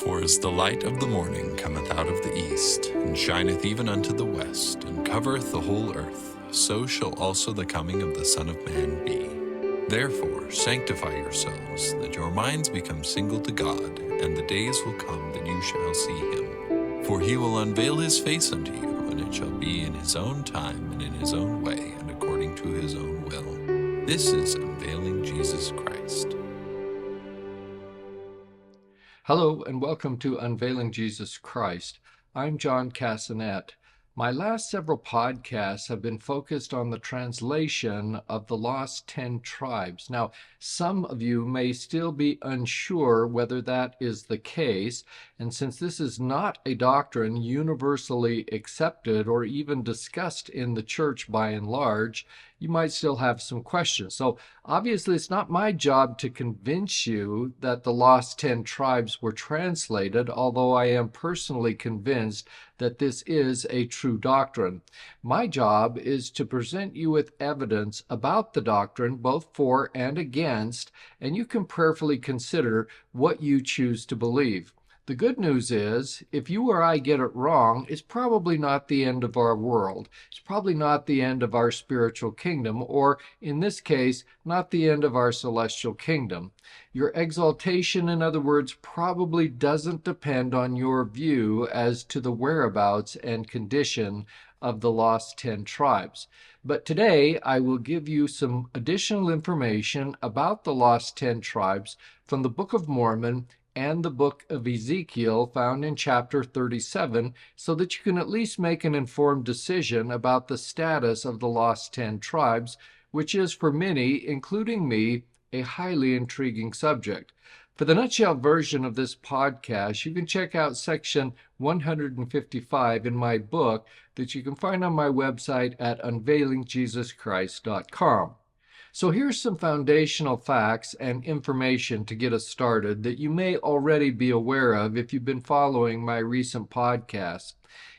For as the light of the morning cometh out of the east, and shineth even unto the west, and covereth the whole earth, so shall also the coming of the Son of Man be. Therefore sanctify yourselves, that your minds become single to God, and the days will come that you shall see him. For he will unveil his face unto you, and it shall be in his own time, and in his own way, and according to his own will. This is Unveiling Jesus Christ. Hello and welcome to Unveiling Jesus Christ. I'm John Cassanet. My last several podcasts have been focused on the translation of the lost 10 tribes. Now, some of you may still be unsure whether that is the case, and since this is not a doctrine universally accepted or even discussed in the church by and large, you might still have some questions. So obviously it's not my job to convince you that the lost 10 tribes were translated, although I am personally convinced that this is a true doctrine. My job is to present you with evidence about the doctrine, both for and against, and you can prayerfully consider what you choose to believe. The good news is, if you or I get it wrong, it's probably not the end of our world. It's probably not the end of our spiritual kingdom, or in this case, not the end of our celestial kingdom. Your exaltation, in other words, probably doesn't depend on your view as to the whereabouts and condition of the lost 10 tribes. But today, I will give you some additional information about the lost 10 tribes from the Book of Mormon and the book of Ezekiel found in chapter 37, so that you can at least make an informed decision about the status of the lost 10 tribes, which is for many, including me, a highly intriguing subject. For the nutshell version of this podcast, you can check out section 155 in my book that you can find on my website at unveilingjesuschrist.com. So here's some foundational facts and information to get us started that you may already be aware of if you've been following my recent podcasts.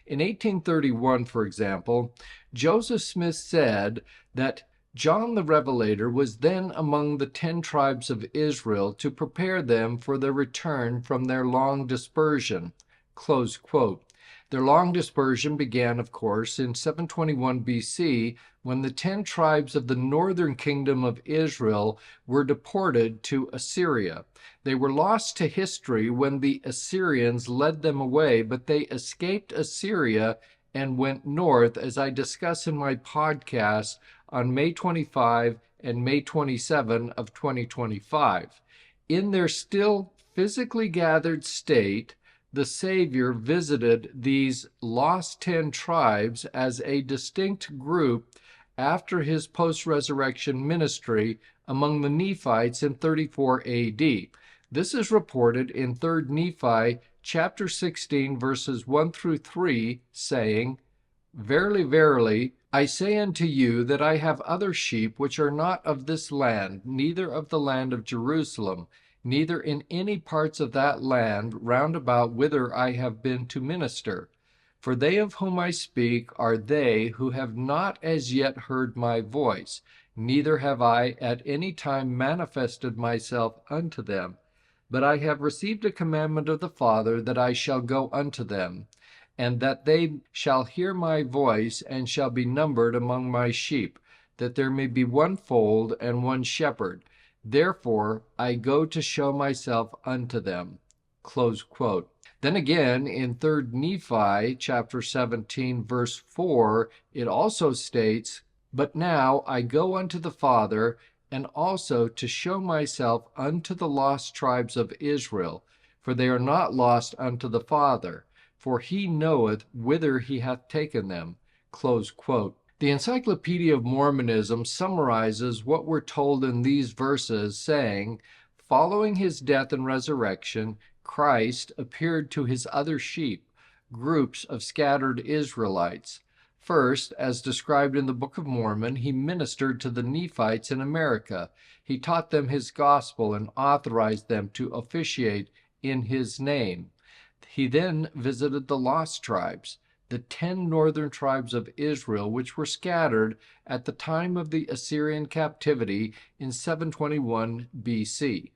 In 1831, for example, Joseph Smith said that John the Revelator was then among the 10 tribes of Israel to prepare them for their return from their long dispersion. Close quote. Their long dispersion began, of course, in 721 BC, when the 10 tribes of the northern kingdom of Israel were deported to Assyria. They were lost to history when the Assyrians led them away, but they escaped Assyria and went north, as I discuss in my podcast on May 25 and May 27 of 2025. In their still physically gathered state, the Savior visited these lost 10 tribes as a distinct group after his post-resurrection ministry among the Nephites in 34 AD. This is reported in 3 Nephi chapter 16, verses 1 through 3, saying, Verily, verily, I say unto you that I have other sheep which are not of this land, neither of the land of Jerusalem, neither in any parts of that land round about whither I have been to minister. For they of whom I speak are they who have not as yet heard my voice, neither have I at any time manifested myself unto them. But I have received a commandment of the Father that I shall go unto them, and that they shall hear my voice, and shall be numbered among my sheep, that there may be one fold and one shepherd. Therefore I go to show myself unto them. Close quote. Then again, in 3 Nephi chapter 17, verse 4, it also states, But now I go unto the Father, and also to show myself unto the lost tribes of Israel, for they are not lost unto the Father, for he knoweth whither he hath taken them. Close quote. The Encyclopedia of Mormonism summarizes what we're told in these verses, saying, Following his death and resurrection, Christ appeared to his other sheep, groups of scattered Israelites. First, as described in the Book of Mormon, he ministered to the Nephites in America. He taught them his gospel and authorized them to officiate in his name. He then visited the lost tribes, the 10 northern tribes of Israel, which were scattered at the time of the Assyrian captivity in 721 BC.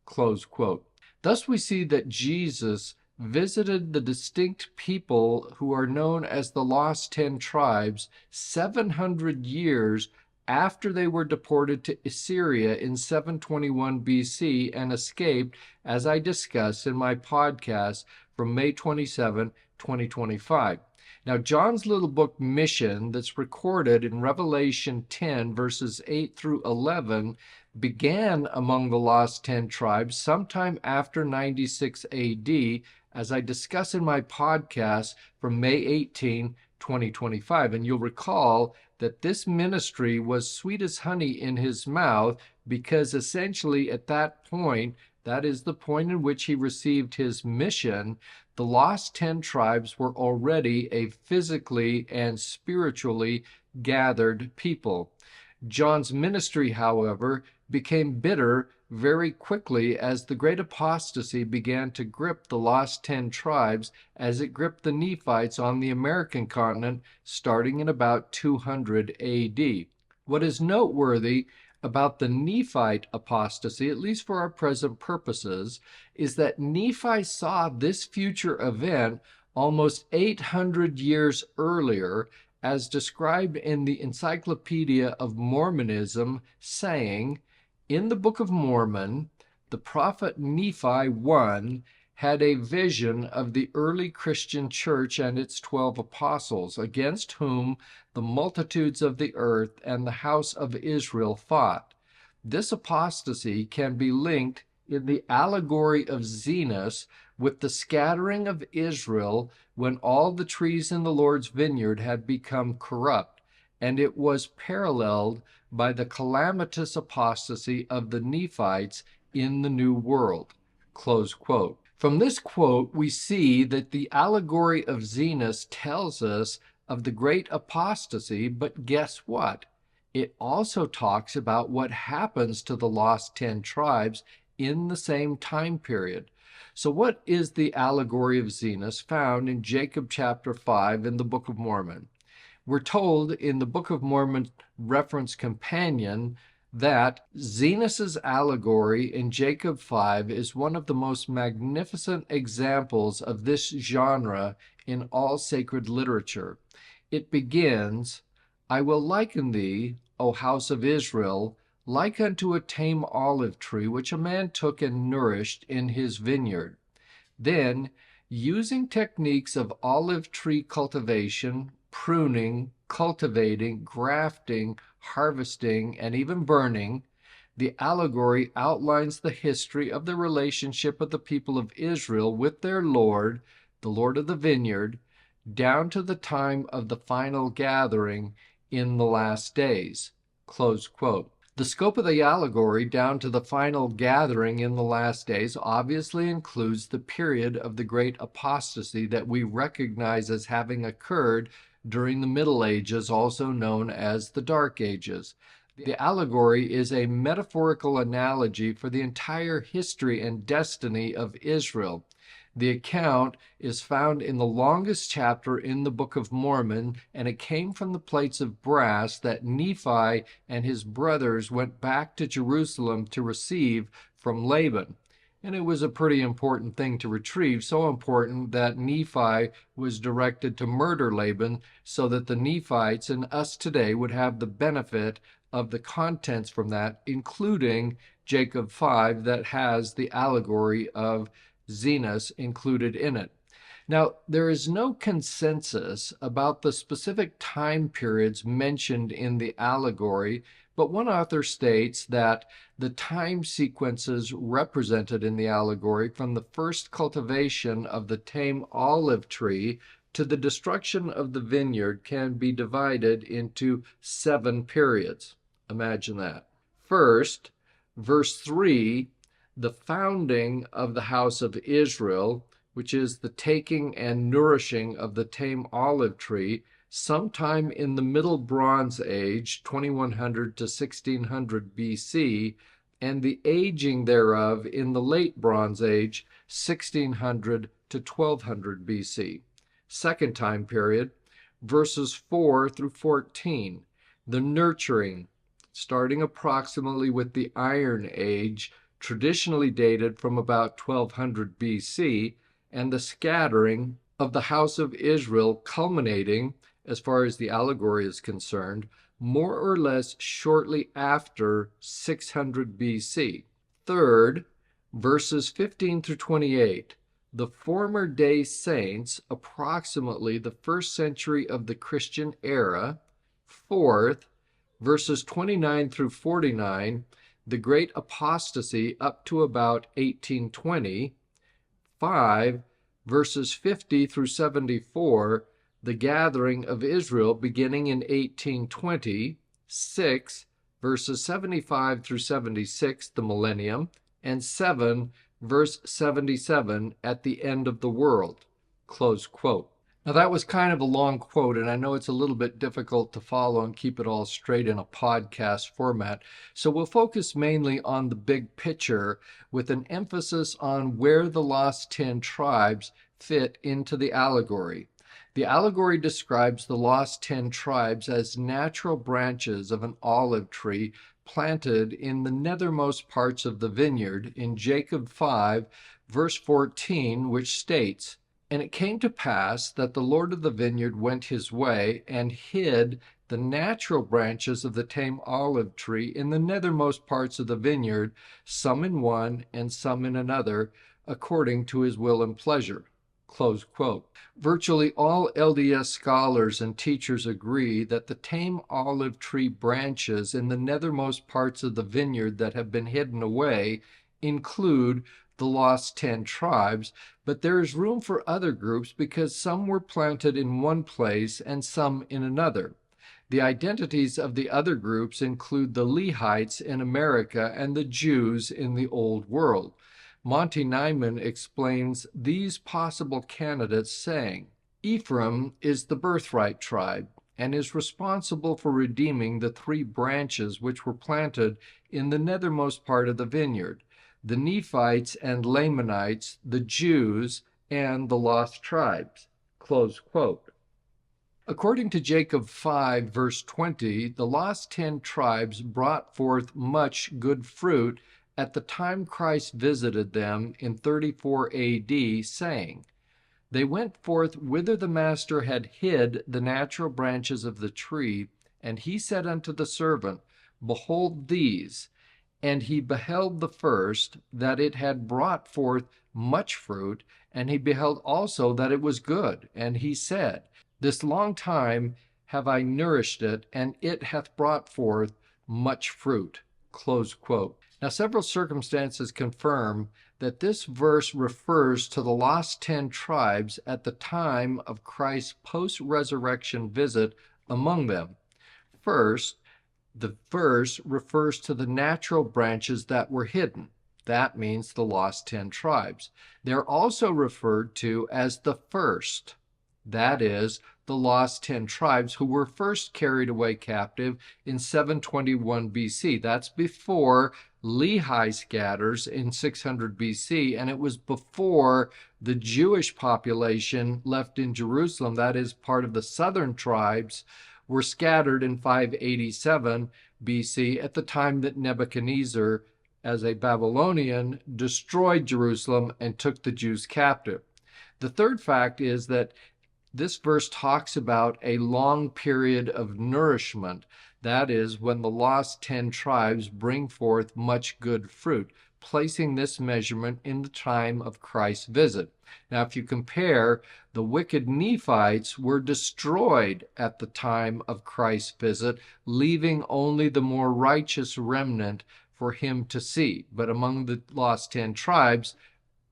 Close quote. Thus we see that Jesus visited the distinct people who are known as the Lost 10 Tribes 700 years after they were deported to Assyria in 721 BC and escaped, as I discussed in my podcast from May 27, 2025. Now, John's little book Mission, that's recorded in Revelation 10, verses 8 through 11, began among the lost 10 tribes sometime after 96 AD, as I discuss in my podcast from May 18, 2025. And you'll recall that this ministry was sweet as honey in his mouth, because essentially at that point, that is the point in which he received his mission, the lost 10 tribes were already a physically and spiritually gathered people. John's ministry, however, became bitter very quickly as the great apostasy began to grip the lost 10 tribes, as it gripped the Nephites on the American continent starting in about 200 AD. What is noteworthy about the Nephite apostasy, at least for our present purposes, is that Nephi saw this future event almost 800 years earlier, as described in the Encyclopedia of Mormonism, saying, in the Book of Mormon, the prophet Nephi 1 had a vision of the early Christian church and its 12 apostles, against whom the multitudes of the earth and the house of Israel fought. This apostasy can be linked in the allegory of Zenos with the scattering of Israel when all the trees in the Lord's vineyard had become corrupt, and it was paralleled by the calamitous apostasy of the Nephites in the New World. Close quote. From this quote, we see that the allegory of Zenos tells us of the great apostasy, but guess what? It also talks about what happens to the lost 10 tribes in the same time period. So what is the allegory of Zenos found in Jacob chapter 5 in the Book of Mormon? We're told in the Book of Mormon reference companion that Zenos's allegory in Jacob 5 is one of the most magnificent examples of this genre in all sacred literature. It begins, I will liken thee, O house of Israel, like unto a tame olive tree which a man took and nourished in his vineyard. Then, using techniques of olive tree cultivation, pruning, cultivating, grafting, harvesting, and even burning, the allegory outlines the history of the relationship of the people of Israel with their Lord, the Lord of the vineyard, down to the time of the final gathering in the last days. Close quote. The scope of the allegory down to the final gathering in the last days obviously includes the period of the great apostasy that we recognize as having occurred during the Middle Ages, also known as the Dark Ages. The allegory is a metaphorical analogy for the entire history and destiny of Israel. The account is found in the longest chapter in the Book of Mormon, and it came from the plates of brass that Nephi and his brothers went back to Jerusalem to receive from Laban. And it was a pretty important thing to retrieve, so important that Nephi was directed to murder Laban so that the Nephites and us today would have the benefit of the contents from that, including Jacob 5 that has the allegory of Zenos included in it. Now, there is no consensus about the specific time periods mentioned in the allegory, but one author states that the time sequences represented in the allegory from the first cultivation of the Tame olive tree to the destruction of the vineyard can be divided into 7 periods. Imagine that. First, verse 3, the founding of the house of Israel, which is the taking and nourishing of the Tame olive tree, sometime in the Middle Bronze Age, 2100 to 1600 BC, and the aging thereof in the Late Bronze Age, 1600 to 1200 BC. Second time period, verses 4 through 14, the nurturing, starting approximately with the Iron Age, traditionally dated from about 1200 BC, and the scattering of the house of Israel culminating, as far as the allegory is concerned, more or less shortly after 600 BC. Third, verses 15 through 28. The former day saints, approximately the first century of the Christian era. Fourth, verses 29 through 49, the great apostasy up to about 1820. 5, verses 50 through 74, the gathering of Israel beginning in 1820. 6, verses 75 through 76, the millennium. And 7, verse 77, at the end of the world. Close quote. Now, that was kind of a long quote, and I know it's a little bit difficult to follow and keep it all straight in a podcast format. So we'll focus mainly on the big picture with an emphasis on where the lost 10 tribes fit into the allegory. The allegory describes the lost 10 tribes as natural branches of an olive tree planted in the nethermost parts of the vineyard in Jacob 5, verse 14, which states, "And it came to pass that the Lord of the vineyard went his way and hid the natural branches of the tame olive tree in the nethermost parts of the vineyard, some in one and some in another, according to his will and pleasure." Close quote. Virtually all LDS scholars and teachers agree that the tame olive tree branches in the nethermost parts of the vineyard that have been hidden away include the lost 10 tribes, but there is room for other groups because some were planted in one place and some in another. The identities of the other groups include the Lehites in America and the Jews in the Old World. Monty Nyman explains these possible candidates, saying, Ephraim is the birthright tribe and is responsible for redeeming the 3 branches which were planted in the nethermost part of the vineyard: the Nephites and Lamanites, the Jews, and the lost tribes. Close quote. According to Jacob 5, verse 20, the lost 10 tribes brought forth much good fruit at the time Christ visited them in 34 AD, saying, "They went forth whither the master had hid the natural branches of the tree, and he said unto the servant, Behold these. And he beheld the first, that it had brought forth much fruit, and he beheld also that it was good. And he said, This long time have I nourished it, and it hath brought forth much fruit." Close quote. Now, several circumstances confirm that this verse refers to the lost 10 tribes at the time of Christ's post-resurrection visit among them. First, the verse refers to the natural branches that were hidden. That means the lost 10 tribes. They're also referred to as the first. That is, the lost 10 tribes who were first carried away captive in 721 BC. That's before Lehi scatters in 600 BC, and it was before the Jewish population left in Jerusalem, that is, part of the southern tribes, were scattered in 587 BC at the time that Nebuchadnezzar, as a Babylonian, destroyed Jerusalem and took the Jews captive. The third fact is that this verse talks about a long period of nourishment. That is, when the lost 10 tribes bring forth much good fruit, placing this measurement in the time of Christ's visit. Now, if you compare, the wicked Nephites were destroyed at the time of Christ's visit, leaving only the more righteous remnant for him to see. But among the lost 10 tribes,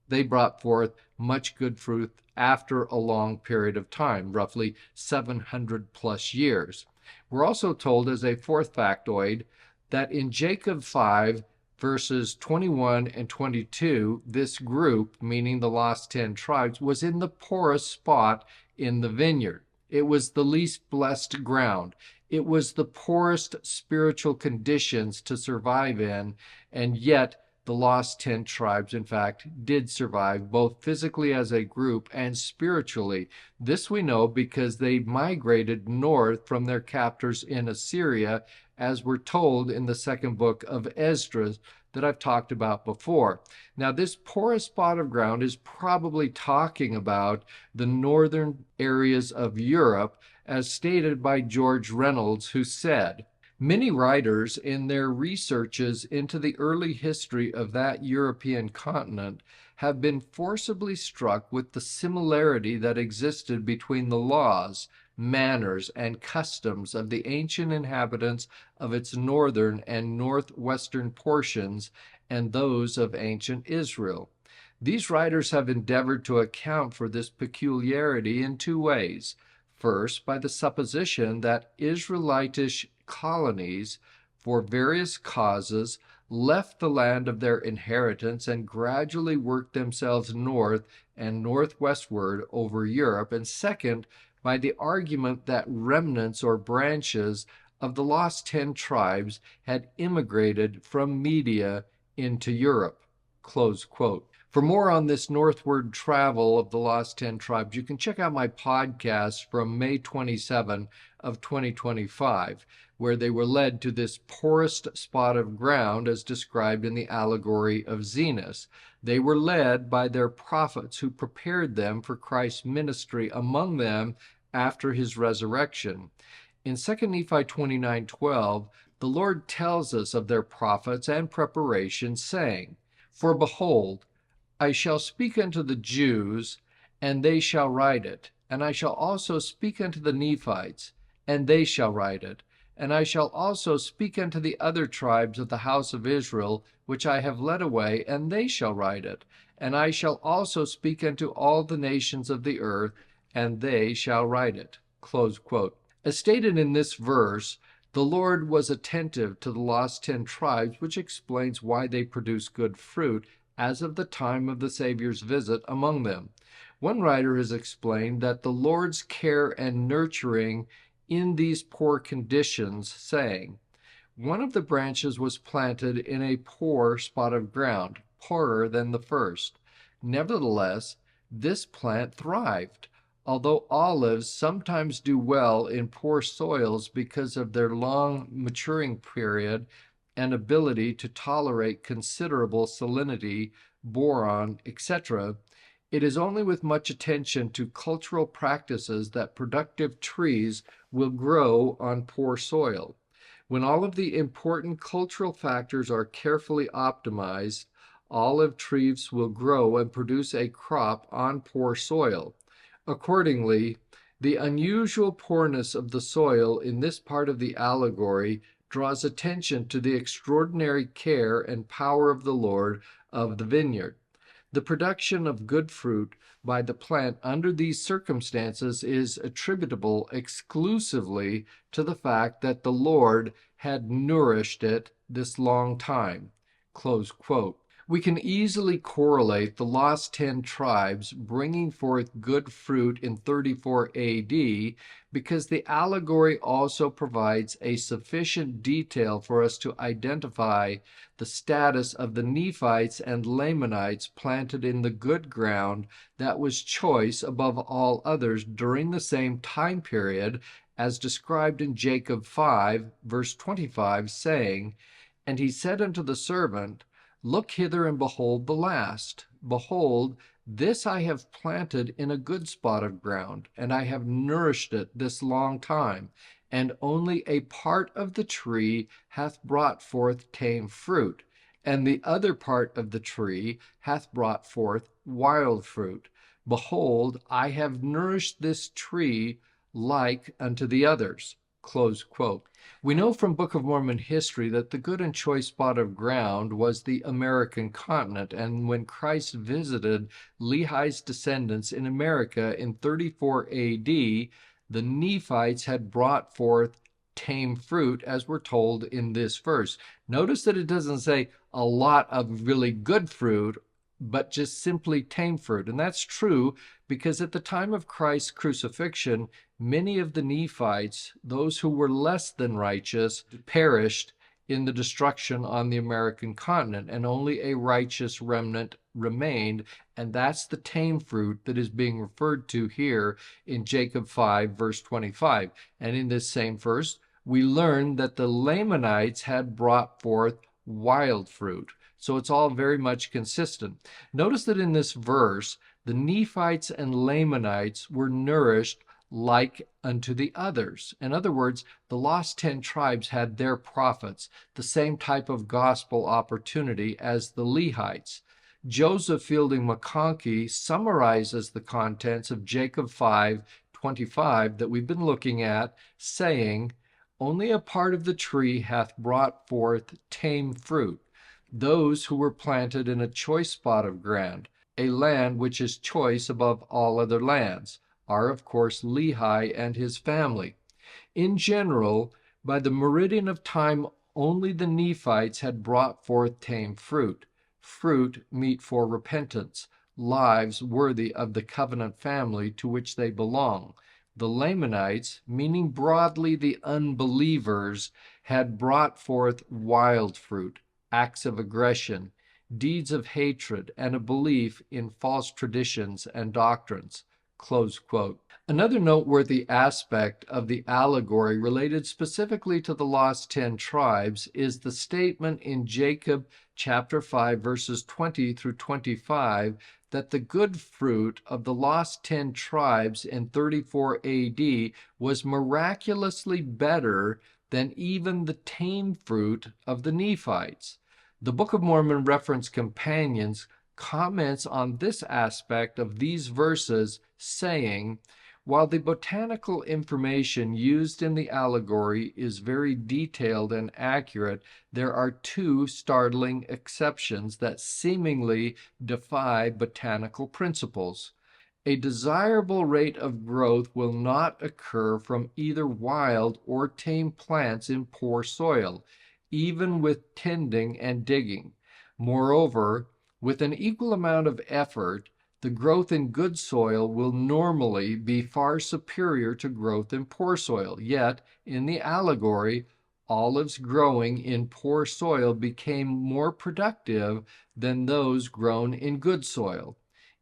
they brought forth much good fruit after a long period of time, roughly 700 plus years. We're also told as a fourth factoid that in Jacob 5, verses 21 and 22, this group, meaning the lost 10 tribes, was in the poorest spot in the vineyard. It was the least blessed ground. It was the poorest spiritual conditions to survive in, and yet the lost 10 tribes, in fact, did survive, both physically as a group and spiritually. This we know because they migrated north from their captors in Assyria, as we're told in the second book of Esdras, that I've talked about before. Now, this porous spot of ground is probably talking about the northern areas of Europe, as stated by George Reynolds, who said, "Many writers, in their researches into the early history of that European continent, have been forcibly struck with the similarity that existed between the laws, manners, and customs of the ancient inhabitants of its northern and northwestern portions and those of ancient Israel. These writers have endeavored to account for this peculiarity in two ways. First, by the supposition that Israelitish colonies, for various causes, left the land of their inheritance and gradually worked themselves north and northwestward over Europe, and second, by the argument that remnants or branches of the lost 10 tribes had immigrated from Media into Europe." Close quote. For more on this northward travel of the lost 10 tribes, you can check out my podcast from May 27 of 2025, where they were led to this porous spot of ground as described in the Allegory of Zenos. They were led by their prophets who prepared them for Christ's ministry among them after his resurrection. In 2 Nephi 29:12, the Lord tells us of their prophets and preparation, saying, "For behold, I shall speak unto the Jews, and they shall write it. And I shall also speak unto the Nephites, and they shall write it. And I shall also speak unto the other tribes of the house of Israel, which I have led away, and they shall write it. And I shall also speak unto all the nations of the earth, and they shall write it." Close quote. As stated in this verse, the Lord was attentive to the lost 10 tribes, which explains why they produce good fruit as of the time of the Savior's visit among them. One writer has explained that the Lord's care and nurturing in these poor conditions, saying, "One of the branches was planted in a poor spot of ground, poorer than the first. Nevertheless, this plant thrived. Although olives sometimes do well in poor soils because of their long maturing period and ability to tolerate considerable salinity, boron, etc., it is only with much attention to cultural practices that productive trees will grow on poor soil. When all of the important cultural factors are carefully optimized, olive trees will grow and produce a crop on poor soil. Accordingly, the unusual poorness of the soil in this part of the allegory draws attention to the extraordinary care and power of the Lord of the vineyard. The production of good fruit by the plant under these circumstances is attributable exclusively to the fact that the Lord had nourished it this long time." Close quote. We can easily correlate the lost 10 tribes bringing forth good fruit in 34 AD because the allegory also provides a sufficient detail for us to identify the status of the Nephites and Lamanites planted in the good ground that was choice above all others during the same time period as described in Jacob 5, verse 25, saying, "And he said unto the servant, Look hither and behold the last. Behold, this I have planted in a good spot of ground, and I have nourished it this long time, and only a part of the tree hath brought forth tame fruit, and the other part of the tree hath brought forth wild fruit. Behold, I have nourished this tree like unto the others." Close quote. We know from Book of Mormon history that the good and choice spot of ground was the American continent, and when Christ visited Lehi's descendants in America in 34 AD, the Nephites had brought forth tame fruit, as we're told in this verse. Notice that it doesn't say a lot of really good fruit, but just simply tame fruit. And that's true because at the time of Christ's crucifixion, many of the Nephites, those who were less than righteous, perished in the destruction on the American continent, and only a righteous remnant remained, and that's the tame fruit that is being referred to here in Jacob 5, verse 25. And in this same verse, we learn that the Lamanites had brought forth wild fruit. So it's all very much consistent. Notice that in this verse, the Nephites and Lamanites were nourished like unto the others. In other words, the lost 10 tribes had their prophets, the same type of gospel opportunity as the Lehites. Joseph Fielding McConkie summarizes the contents of Jacob 5:25 that we've been looking at, saying, "Only a part of the tree hath brought forth tame fruit, those who were planted in a choice spot of ground, a land which is choice above all other lands," are, of course, Lehi and his family. In general, by the meridian of time, only the Nephites had brought forth tame fruit, meet for repentance, lives worthy of the covenant family to which they belong. The Lamanites, meaning broadly the unbelievers, had brought forth wild fruit, acts of aggression, deeds of hatred, and a belief in false traditions and doctrines. Close quote. Another noteworthy aspect of the allegory related specifically to the lost 10 tribes is the statement in Jacob chapter 5 verses 20 through 25 that the good fruit of the lost 10 tribes in 34 AD was miraculously better than even the tame fruit of the Nephites. The Book of Mormon Reference Companions comments on this aspect of these verses, saying, "While the botanical information used in the allegory is very detailed and accurate, there are two startling exceptions that seemingly defy botanical principles. A desirable rate of growth will not occur from either wild or tame plants in poor soil, even with tending and digging. Moreover, with an equal amount of effort, the growth in good soil will normally be far superior to growth in poor soil. Yet, in the allegory, olives growing in poor soil became more productive than those grown in good soil,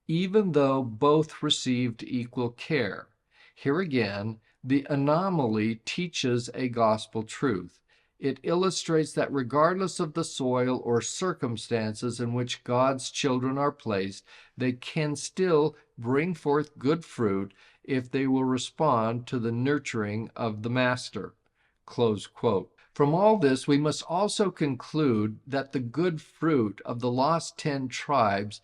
even though both received equal care." Here again, the anomaly teaches a gospel truth. It illustrates that regardless of the soil or circumstances in which God's children are placed, they can still bring forth good fruit if they will respond to the nurturing of the Master. Close quote. From all this, we must also conclude that the good fruit of the lost 10 tribes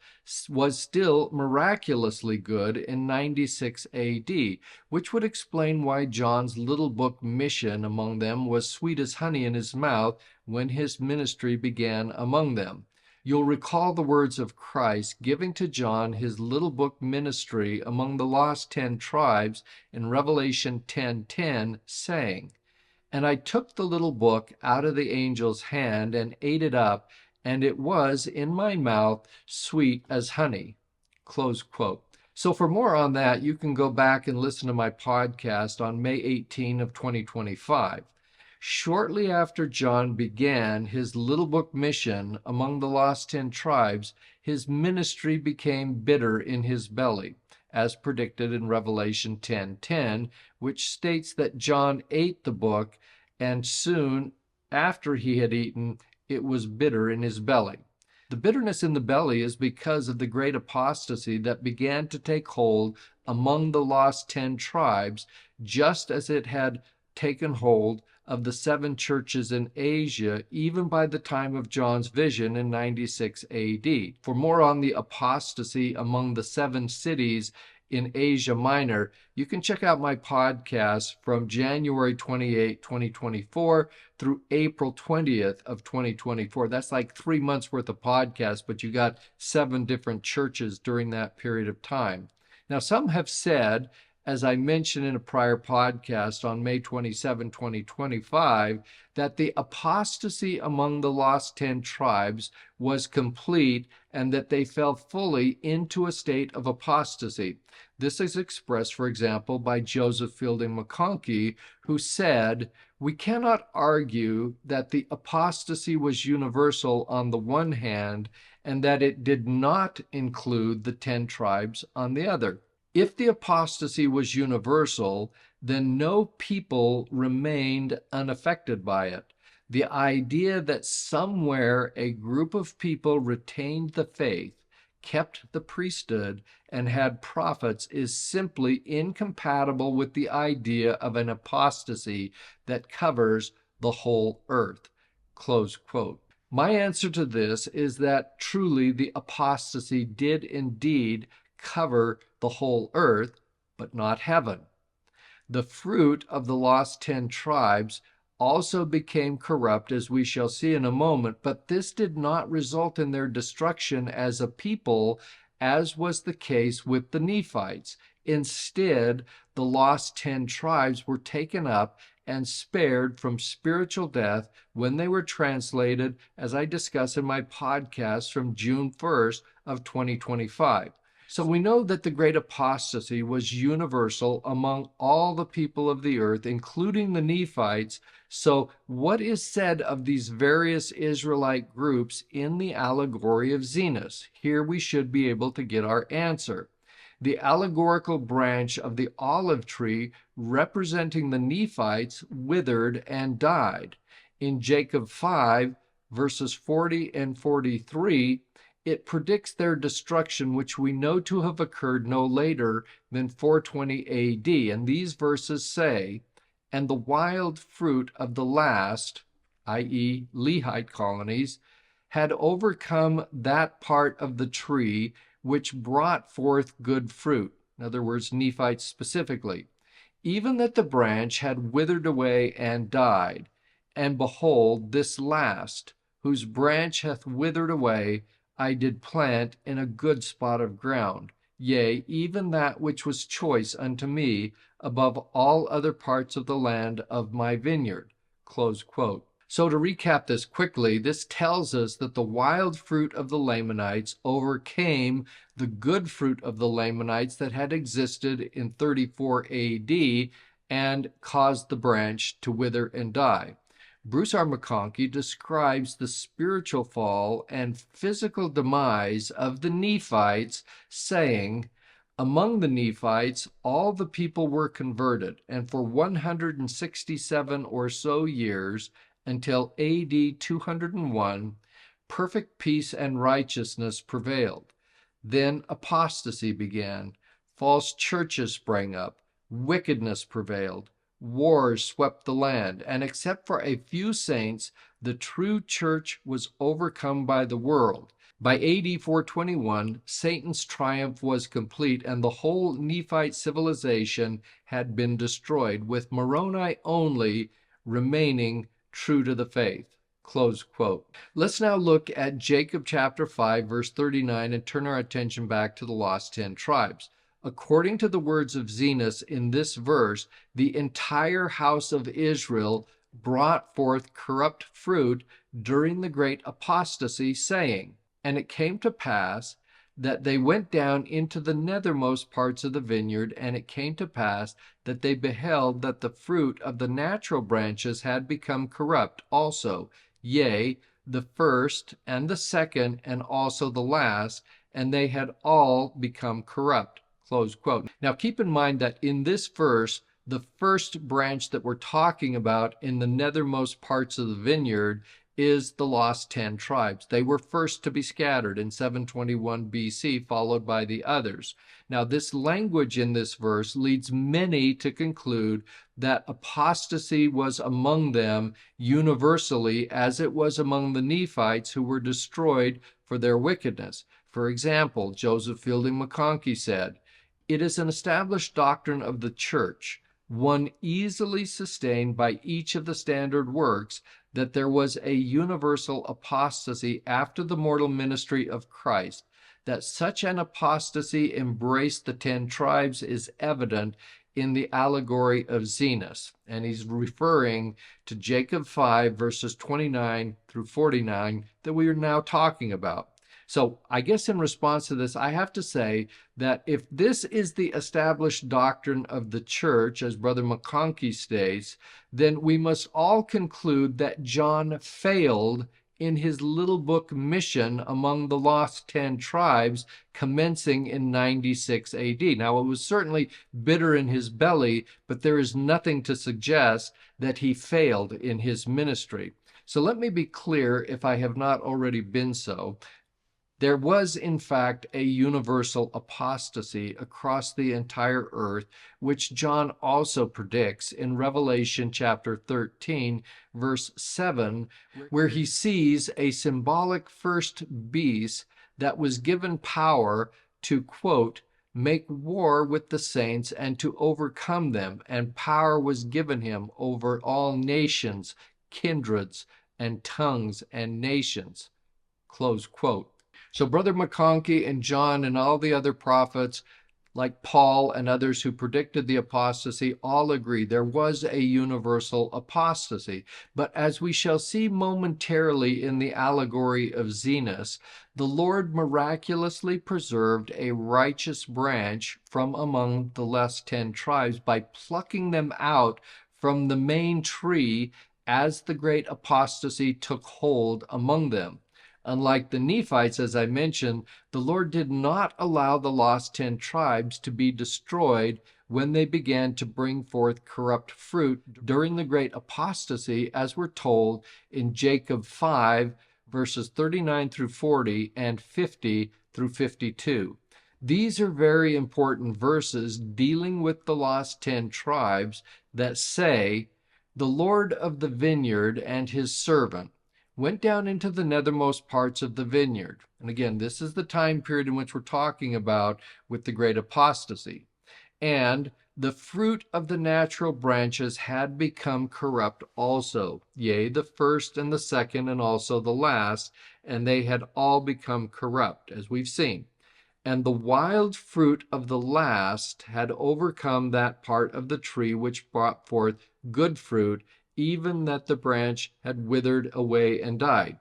was still miraculously good in 96 AD, which would explain why John's little book mission among them was sweet as honey in his mouth when his ministry began among them. You'll recall the words of Christ giving to John his little book ministry among the lost 10 tribes in Revelation 10:10, saying, "And I took the little book out of the angel's hand and ate it up, and it was in my mouth sweet as honey." Close quote. So for more on that, you can go back and listen to my podcast on May 18 of 2025. Shortly after John began his little book mission among the lost 10 tribes, his ministry became bitter in his belly, as predicted in Revelation 10:10, which states that John ate the book, and soon after he had eaten, it was bitter in his belly. The bitterness in the belly is because of the great apostasy that began to take hold among the lost 10 tribes, just as it had taken hold of the 7 churches in Asia, even by the time of John's vision in 96 AD. For more on the apostasy among the 7 cities in Asia Minor, you can check out my podcast from January 28, 2024 through April 20th of 2024. That's like 3 months worth of podcasts, but you got 7 different churches during that period of time. Now, some have said, as I mentioned in a prior podcast on May 27, 2025, that the apostasy among the lost 10 tribes was complete and that they fell fully into a state of apostasy. This is expressed, for example, by Joseph Fielding McConkie, who said, "We cannot argue that the apostasy was universal on the one hand and that it did not include the 10 tribes on the other. If the apostasy was universal, then no people remained unaffected by it. The idea that somewhere a group of people retained the faith, kept the priesthood, and had prophets is simply incompatible with the idea of an apostasy that covers the whole earth. Close quote. My answer to this is that truly the apostasy did indeed cover the whole earth, but not heaven. The fruit of the lost 10 tribes also became corrupt, as we shall see in a moment, but this did not result in their destruction as a people, as was the case with the Nephites. Instead, the lost 10 tribes were taken up and spared from spiritual death when they were translated, as I discuss in my podcast from June 1st of 2025. So we know that the great apostasy was universal among all the people of the earth, including the Nephites. So what is said of these various Israelite groups in the allegory of Zenos? Here we should be able to get our answer. The allegorical branch of the olive tree representing the Nephites withered and died. In Jacob 5, verses 40 and 43, it predicts their destruction, which we know to have occurred no later than 420 AD. And these verses say, "And the wild fruit of the last," i.e., Lehite colonies, "had overcome that part of the tree which brought forth good fruit." In other words, Nephites specifically. "Even that the branch had withered away and died. And behold, this last, whose branch hath withered away, I did plant in a good spot of ground, yea, even that which was choice unto me above all other parts of the land of my vineyard." Close quote. So to recap this quickly, this tells us that the wild fruit of the Lamanites overcame the good fruit of the Lamanites that had existed in 34 AD and caused the branch to wither and die. Bruce R. McConkie describes the spiritual fall and physical demise of the Nephites, saying, "Among the Nephites, all the people were converted, and for 167 or so years, until AD 201, perfect peace and righteousness prevailed. Then apostasy began, false churches sprang up, wickedness prevailed. Wars swept the land, and except for a few saints, the true church was overcome by the world. By AD 421, Satan's triumph was complete, and the whole Nephite civilization had been destroyed, with Moroni only remaining true to the faith." Close quote. Let's now look at Jacob chapter 5, verse 39, and turn our attention back to the lost 10 tribes. According to the words of Zenos in this verse, the entire house of Israel brought forth corrupt fruit during the great apostasy, saying, "And it came to pass that they went down into the nethermost parts of the vineyard, and it came to pass that they beheld that the fruit of the natural branches had become corrupt also, yea, the first and the second and also the last, and they had all become corrupt." Close quote. Now keep in mind that in this verse, the first branch that we're talking about in the nethermost parts of the vineyard is the lost 10 tribes. They were first to be scattered in 721 BC, followed by the others. Now this language in this verse leads many to conclude that apostasy was among them universally, as it was among the Nephites, who were destroyed for their wickedness. For example, Joseph Fielding McConkie said, "It is an established doctrine of the church, one easily sustained by each of the standard works, that there was a universal apostasy after the mortal ministry of Christ. That such an apostasy embraced the 10 tribes is evident in the allegory of Zenos." And he's referring to Jacob 5, verses 29 through 49 that we are now talking about. So I guess in response to this, I have to say that if this is the established doctrine of the church, as Brother McConkie states, then we must all conclude that John failed in his little book mission among the lost 10 tribes commencing in 96 AD. Now, it was certainly bitter in his belly, but there is nothing to suggest that he failed in his ministry. So let me be clear, if I have not already been so. There was, in fact, a universal apostasy across the entire earth, which John also predicts in Revelation chapter 13, verse 7, where he sees a symbolic first beast that was given power to, quote, make war with the saints and to overcome them, and power was given him over all nations, kindreds, and tongues and nations, close quote. So Brother McConkie and John and all the other prophets, like Paul and others who predicted the apostasy, all agree there was a universal apostasy. But as we shall see momentarily in the allegory of Zenos, the Lord miraculously preserved a righteous branch from among the less 10 tribes by plucking them out from the main tree as the great apostasy took hold among them. Unlike the Nephites, as I mentioned, the Lord did not allow the lost 10 tribes to be destroyed when they began to bring forth corrupt fruit during the great apostasy, as we're told in Jacob 5, verses 39 through 40 and 50 through 52. These are very important verses dealing with the lost 10 tribes that say, "The Lord of the vineyard and his servant went down into the nethermost parts of the vineyard." And again, this is the time period in which we're talking about with the great apostasy. "And the fruit of the natural branches had become corrupt also, yea, the first and the second and also the last, and they had all become corrupt," as we've seen. "And the wild fruit of the last had overcome that part of the tree which brought forth good fruit, even that the branch had withered away and died,"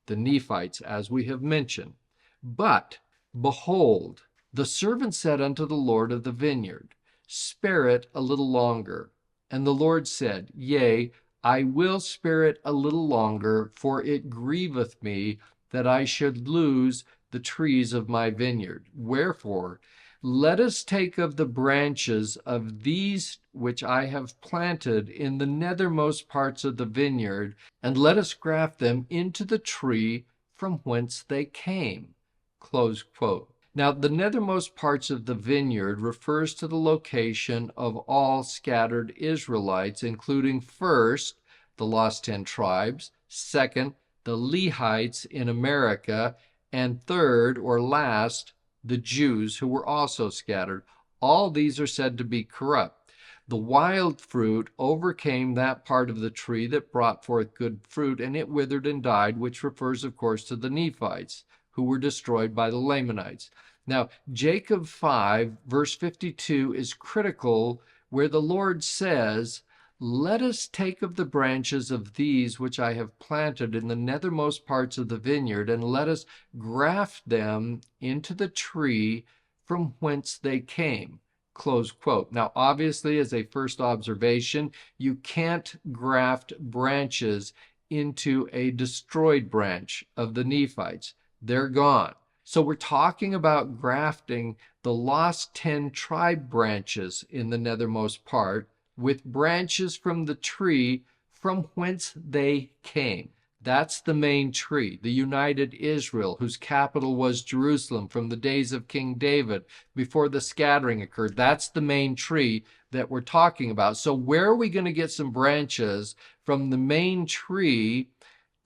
the Nephites, as we have mentioned. "But, behold, the servant said unto the Lord of the vineyard, Spare it a little longer. And the Lord said, Yea, I will spare it a little longer, for it grieveth me that I should lose the trees of my vineyard. Wherefore, let us take of the branches of these which I have planted in the nethermost parts of the vineyard, and let us graft them into the tree from whence they came." Close quote. Now, the nethermost parts of the vineyard refers to the location of all scattered Israelites, including first, the lost 10 tribes, second, the Lehites in America, and third, or last, the Jews who were also scattered. All these are said to be corrupt. The wild fruit overcame that part of the tree that brought forth good fruit, and it withered and died, which refers, of course, to the Nephites, who were destroyed by the Lamanites. Now, Jacob 5, verse 52 is critical, where the Lord says, "Let us take of the branches of these which I have planted in the nethermost parts of the vineyard, and let us graft them into the tree from whence they came." Close quote. Now, obviously, as a first observation, you can't graft branches into a destroyed branch of the Nephites. They're gone. So we're talking about grafting the lost 10 tribe branches in the nethermost part with branches from the tree from whence they came. That's the main tree, the united Israel, whose capital was Jerusalem from the days of King David before the scattering occurred. That's the main tree that we're talking about. So where are we going to get some branches from the main tree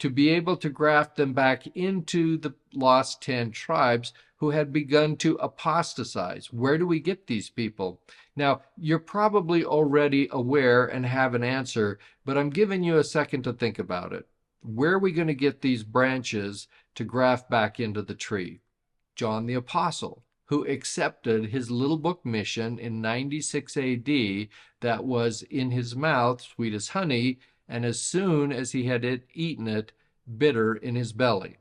to be able to graft them back into the lost 10 tribes who had begun to apostatize? Where do we get these people? Now, you're probably already aware and have an answer, but I'm giving you a second to think about it. Where are we going to get these branches to graft back into the tree? John the Apostle, who accepted his little book mission in 96 AD that was in his mouth sweet as honey, and as soon as he had eaten it, bitter in his belly.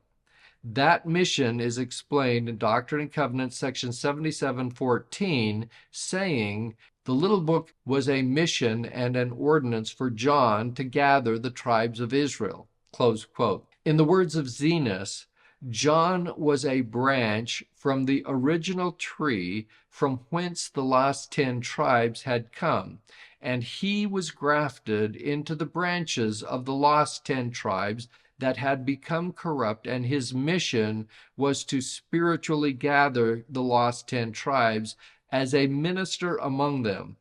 That mission is explained in Doctrine and Covenants, section 77:14, saying the little book was a mission and an ordinance for John to gather the tribes of Israel. Close quote. In the words of Zenos, John was a branch from the original tree from whence the last 10 tribes had come. and he was grafted into the branches of the lost 10 tribes that had become corrupt, and his mission was to spiritually gather the lost 10 tribes as a minister among them.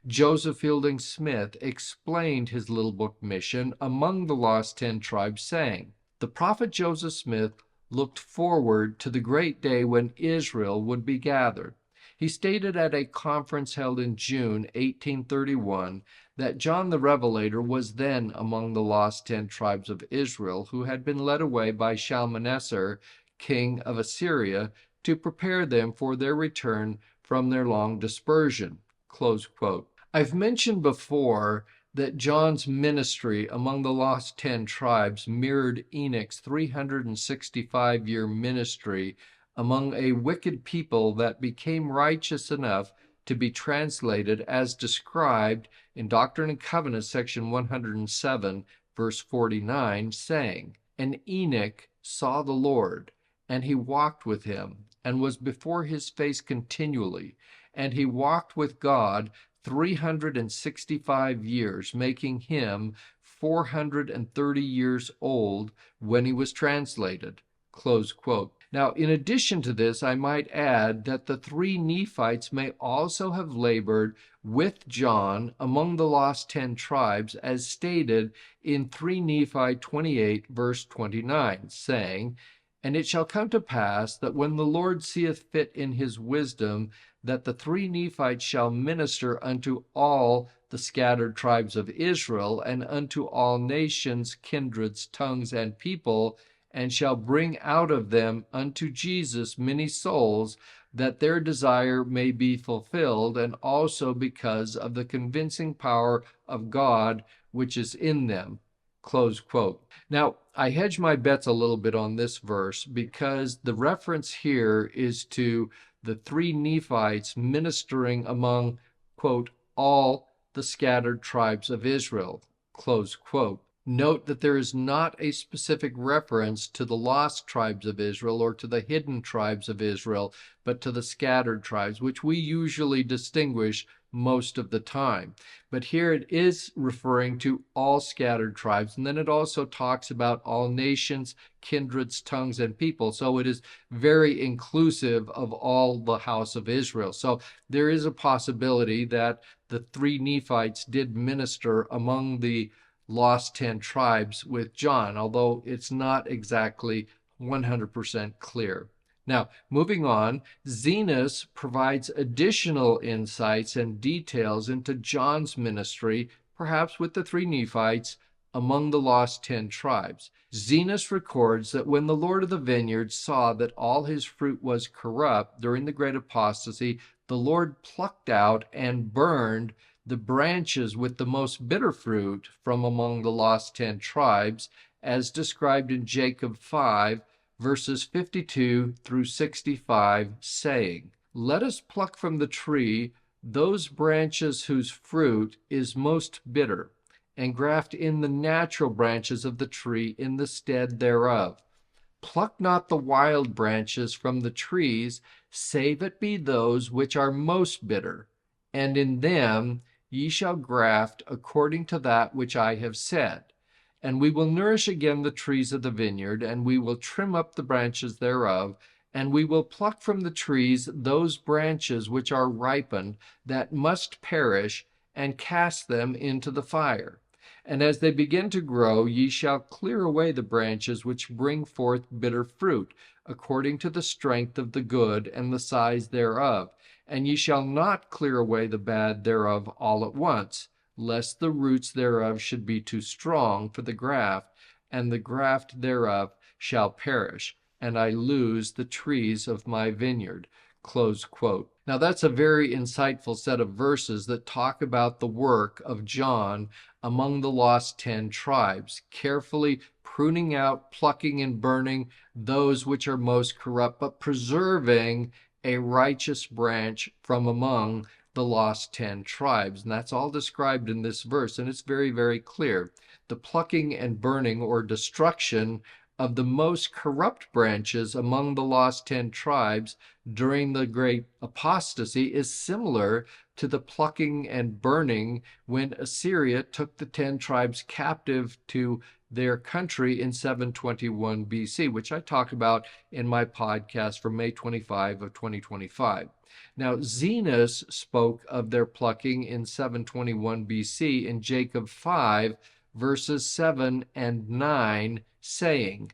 Joseph Fielding Smith explained his little book mission among the lost 10 tribes, saying, "The prophet Joseph Smith looked forward to the great day when Israel would be gathered. He stated at a conference held in June 1831 that John the Revelator was then among the lost 10 tribes of Israel who had been led away by Shalmaneser, king of Assyria, to prepare them for their return from their long dispersion." Close quote. I've mentioned before that John's ministry among the lost 10 tribes mirrored Enoch's 365-year ministry among a wicked people that became righteous enough to be translated as described in Doctrine and Covenants, section 107, verse 49, saying, "And Enoch saw the Lord, and he walked with him, and was before his face continually, and he walked with God 365 years, making him 430 years old when he was translated." Close quote. Now, in addition to this, I might add that the 3 Nephites may also have labored with John among the lost 10 tribes, as stated in 3 Nephi 28, verse 29, saying, "And it shall come to pass that when the Lord seeth fit in his wisdom, that the 3 Nephites shall minister unto all the scattered tribes of Israel, and unto all nations, kindreds, tongues, and people, and shall bring out of them unto Jesus many souls, that their desire may be fulfilled, and also because of the convincing power of God which is in them." Close quote. Now, I hedge my bets a little bit on this verse because the reference here is to the 3 Nephites ministering among, quote, all the scattered tribes of Israel, close quote. Note that there is not a specific reference to the lost tribes of Israel or to the hidden tribes of Israel, but to the scattered tribes, which we usually distinguish most of the time. But here it is referring to all scattered tribes, and then it also talks about all nations, kindreds, tongues, and people. So it is very inclusive of all the house of Israel. So there is a possibility that the 3 Nephites did minister among the lost 10 tribes with John, although it's not exactly 100% clear. Now, moving on, Zenos provides additional insights and details into John's ministry, perhaps with the 3 Nephites, among the lost 10 tribes. Zenos records that when the Lord of the vineyard saw that all his fruit was corrupt during the great apostasy, the Lord plucked out and burned the branches with the most bitter fruit from among the lost 10 tribes, as described in Jacob 5, verses 52 through 65, saying, "Let us pluck from the tree those branches whose fruit is most bitter, and graft in the natural branches of the tree in the stead thereof. Pluck not the wild branches from the trees, save it be those which are most bitter, and in them ye shall graft according to that which I have said. And we will nourish again the trees of the vineyard, and we will trim up the branches thereof, and we will pluck from the trees those branches which are ripened, that must perish, and cast them into the fire. And as they begin to grow, ye shall clear away the branches which bring forth bitter fruit, according to the strength of the good and the size thereof. And ye shall not clear away the bad thereof all at once, lest the roots thereof should be too strong for the graft, and the graft thereof shall perish, and I lose the trees of my vineyard." Close quote. Now that's a very insightful set of verses that talk about the work of John among the lost 10 tribes, carefully pruning out, plucking, and burning those which are most corrupt, but preserving a righteous branch from among the lost 10 tribes. And that's all described in this verse, and it's very, very clear. The plucking and burning or destruction of the most corrupt branches among the lost 10 tribes during the great apostasy is similar to the plucking and burning when Assyria took the 10 tribes captive to their country in 721 BC, which I talked about in my podcast from May 25 of 2025. Now, Zenos spoke of their plucking in 721 BC in Jacob 5, verses 7 and 9, saying,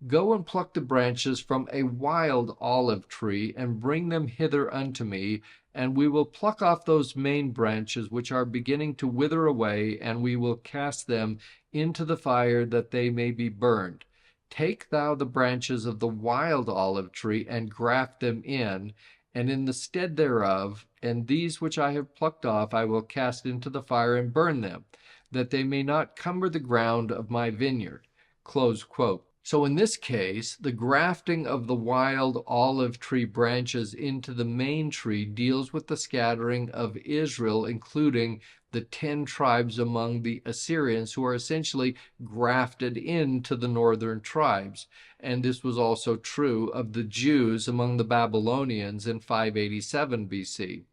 "Go and pluck the branches from a wild olive tree, and bring them hither unto me, and we will pluck off those main branches which are beginning to wither away, and we will cast them into the fire, that they may be burned. Take thou the branches of the wild olive tree, and graft them in the stead thereof, and these which I have plucked off I will cast into the fire and burn them, that they may not cumber the ground of my vineyard." Close quote. So in this case, the grafting of the wild olive tree branches into the main tree deals with the scattering of Israel, including the 10 tribes among the Assyrians, who are essentially grafted into the northern tribes. And this was also true of the Jews among the Babylonians in 587 BC.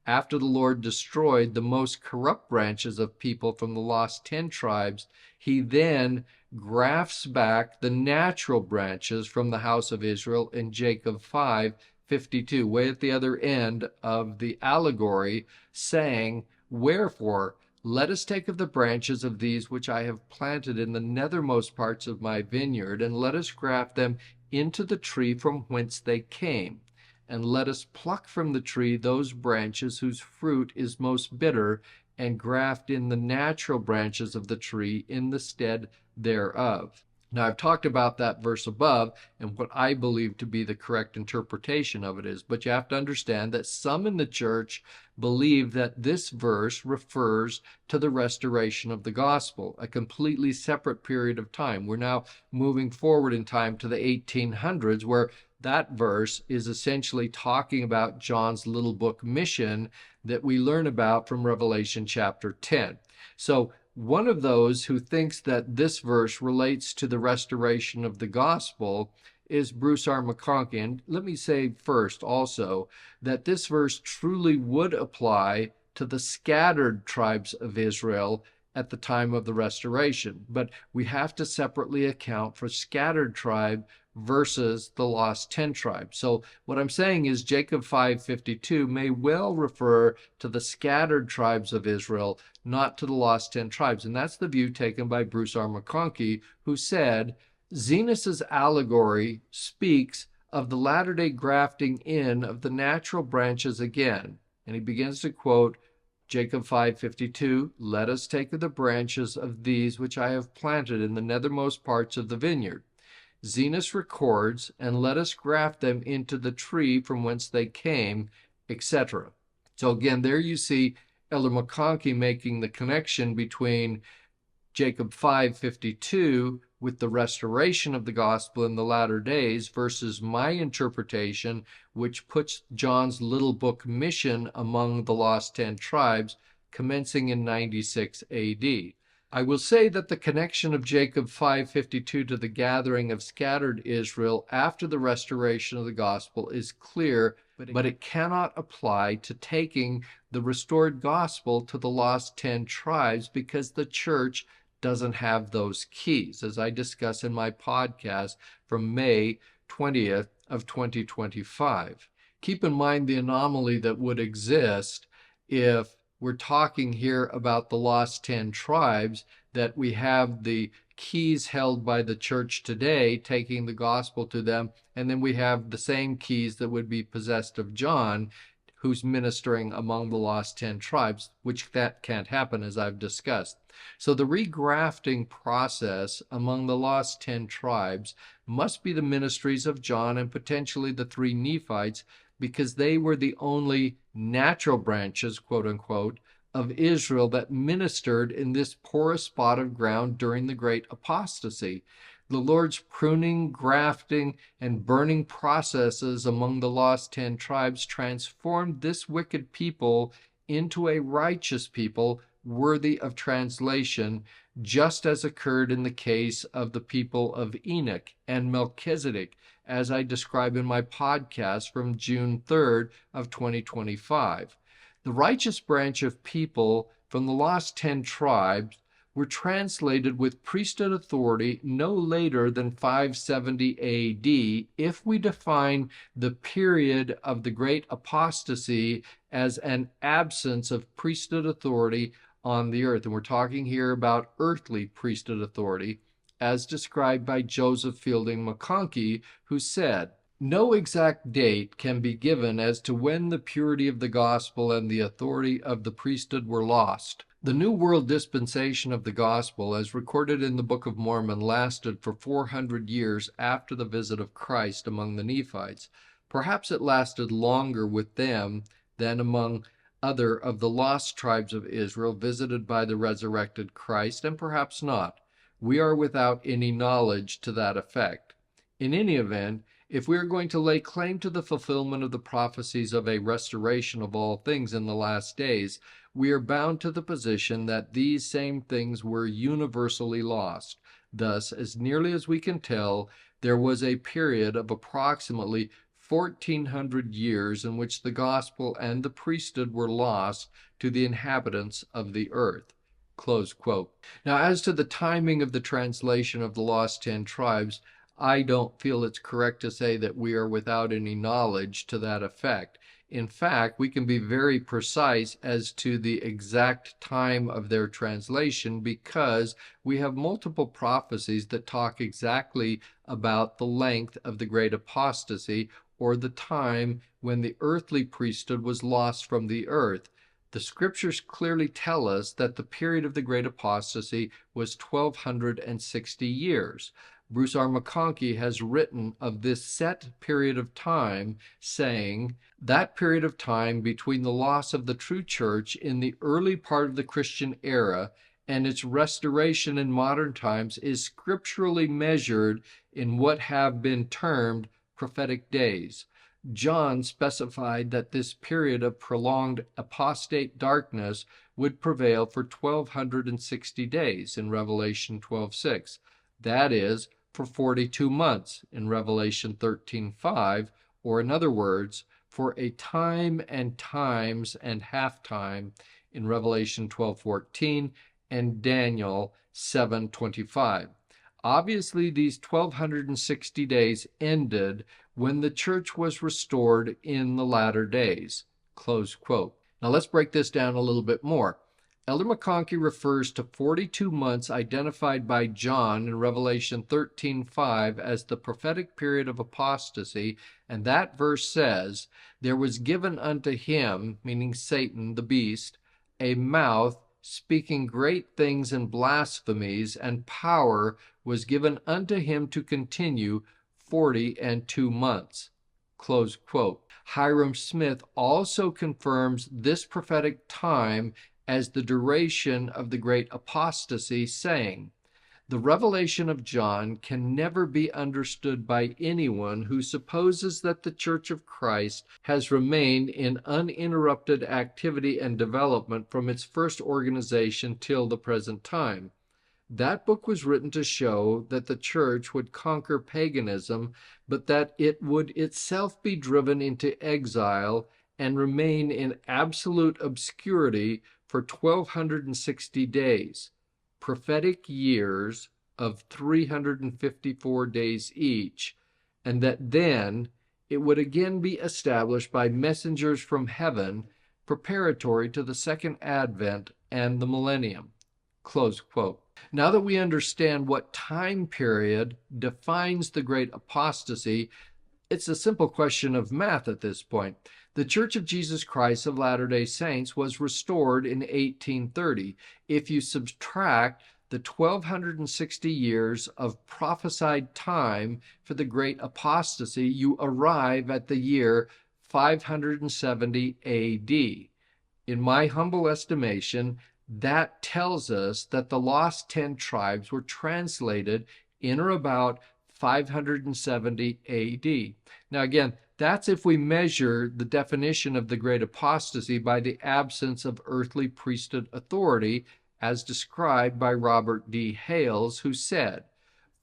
After the Lord destroyed the most corrupt branches of people from the lost 10 tribes, he then grafts back the natural branches from the house of Israel in Jacob 5:52, way at the other end of the allegory, saying, "Wherefore, let us take of the branches of these which I have planted in the nethermost parts of my vineyard, and let us graft them into the tree from whence they came. And let us pluck from the tree those branches whose fruit is most bitter, and graft in the natural branches of the tree in the stead thereof." Now, I've talked about that verse above and what I believe to be the correct interpretation of it is, but you have to understand that some in the church believe that this verse refers to the restoration of the gospel, a completely separate period of time. We're now moving forward in time to the 1800s, where that verse is essentially talking about John's little book mission that we learn about from Revelation chapter 10. So one of those who thinks that this verse relates to the restoration of the gospel is Bruce R. McConkie. And let me say first also that this verse truly would apply to the scattered tribes of Israel at the time of the restoration. But we have to separately account for scattered tribe versus the lost 10 tribes. So what I'm saying is Jacob 5:52 may well refer to the scattered tribes of Israel, not to the lost 10 tribes. And that's the view taken by Bruce R. McConkie, who said, Zenos's allegory speaks of the latter-day grafting in of the natural branches again. And he begins to quote Jacob 5:52, "Let us take of the branches of these which I have planted in the nethermost parts of the vineyard." Zenos records, "And let us graft them into the tree from whence they came," etc. So again, there you see Elder McConkie making the connection between Jacob 5:52 with the restoration of the gospel in the latter days versus my interpretation, which puts John's little book mission among the lost 10 tribes commencing in 96 AD. I will say that the connection of Jacob 5:52 to the gathering of scattered Israel after the restoration of the gospel is clear, but it cannot apply to taking the restored gospel to the lost 10 tribes because the church doesn't have those keys, as I discuss in my podcast from May 20th of 2025. Keep in mind the anomaly that would exist if we're talking here about the lost 10 tribes, that we have the keys held by the church today, taking the gospel to them, and then we have the same keys that would be possessed of John, who's ministering among the lost 10 tribes, which that can't happen, as I've discussed. So the regrafting process among the lost 10 tribes must be the ministries of John and potentially the 3 Nephites, because they were the only natural branches, quote unquote, of Israel that ministered in this porous spot of ground during the great apostasy. The Lord's pruning, grafting, and burning processes among the lost 10 tribes transformed this wicked people into a righteous people worthy of translation, just as occurred in the case of the people of Enoch and Melchizedek, as I describe in my podcast from June 3rd of 2025. The righteous branch of people from the lost 10 tribes were translated with priesthood authority no later than 570 AD if we define the period of the great apostasy as an absence of priesthood authority on the earth. And we're talking here about earthly priesthood authority, as described by Joseph Fielding McConkie, who said, "No exact date can be given as to when the purity of the gospel and the authority of the priesthood were lost. The New World dispensation of the gospel, as recorded in the Book of Mormon, lasted for 400 years after the visit of Christ among the Nephites. Perhaps it lasted longer with them than among other of the lost tribes of Israel visited by the resurrected Christ, and perhaps not. We are without any knowledge to that effect. In any event, if we are going to lay claim to the fulfillment of the prophecies of a restoration of all things in the last days, we are bound to the position that these same things were universally lost. Thus, as nearly as we can tell, there was a period of approximately 1400 years in which the gospel and the priesthood were lost to the inhabitants of the earth." Close quote. Now, as to the timing of the translation of the lost 10 tribes, I don't feel it's correct to say that we are without any knowledge to that effect. In fact, we can be very precise as to the exact time of their translation because we have multiple prophecies that talk exactly about the length of the great apostasy, or the time when the earthly priesthood was lost from the earth. The scriptures clearly tell us that the period of the great apostasy was 1260 years. Bruce R. McConkie has written of this set period of time, saying, "That period of time between the loss of the true church in the early part of the Christian era and its restoration in modern times is scripturally measured in what have been termed prophetic days. John specified that this period of prolonged apostate darkness would prevail for 1260 days in Revelation 12:6. That is, for 42 months in Revelation 13:5, or in other words, for a time and times and half time in Revelation 12:14 and Daniel 7:25. Obviously, these 1260 days ended when the church was restored in the latter days." Close quote. Now let's break this down a little bit more. Elder McConkie refers to 42 months identified by John in Revelation 13:5 as the prophetic period of apostasy, and that verse says, "There was given unto him," meaning Satan, the beast, "a mouth speaking great things and blasphemies, and power was given unto him to continue 42 months." Close quote. Hiram Smith also confirms this prophetic time as the duration of the great apostasy, saying, "The revelation of John can never be understood by anyone who supposes that the Church of Christ has remained in uninterrupted activity and development from its first organization till the present time. That book was written to show that the church would conquer paganism, but that it would itself be driven into exile and remain in absolute obscurity for 1260 days, prophetic years of 354 days each, and that then it would again be established by messengers from heaven, preparatory to the second advent and the millennium." Close quote. Now that we understand what time period defines the great apostasy, it's a simple question of math at this point. The Church of Jesus Christ of Latter-day Saints was restored in 1830. If you subtract the 1260 years of prophesied time for the great apostasy, you arrive at the year 570 AD. In my humble estimation, that tells us that the lost 10 tribes were translated in or about 570 AD. Now again, that's if we measure the definition of the great apostasy by the absence of earthly priesthood authority, as described by Robert D. Hales, who said,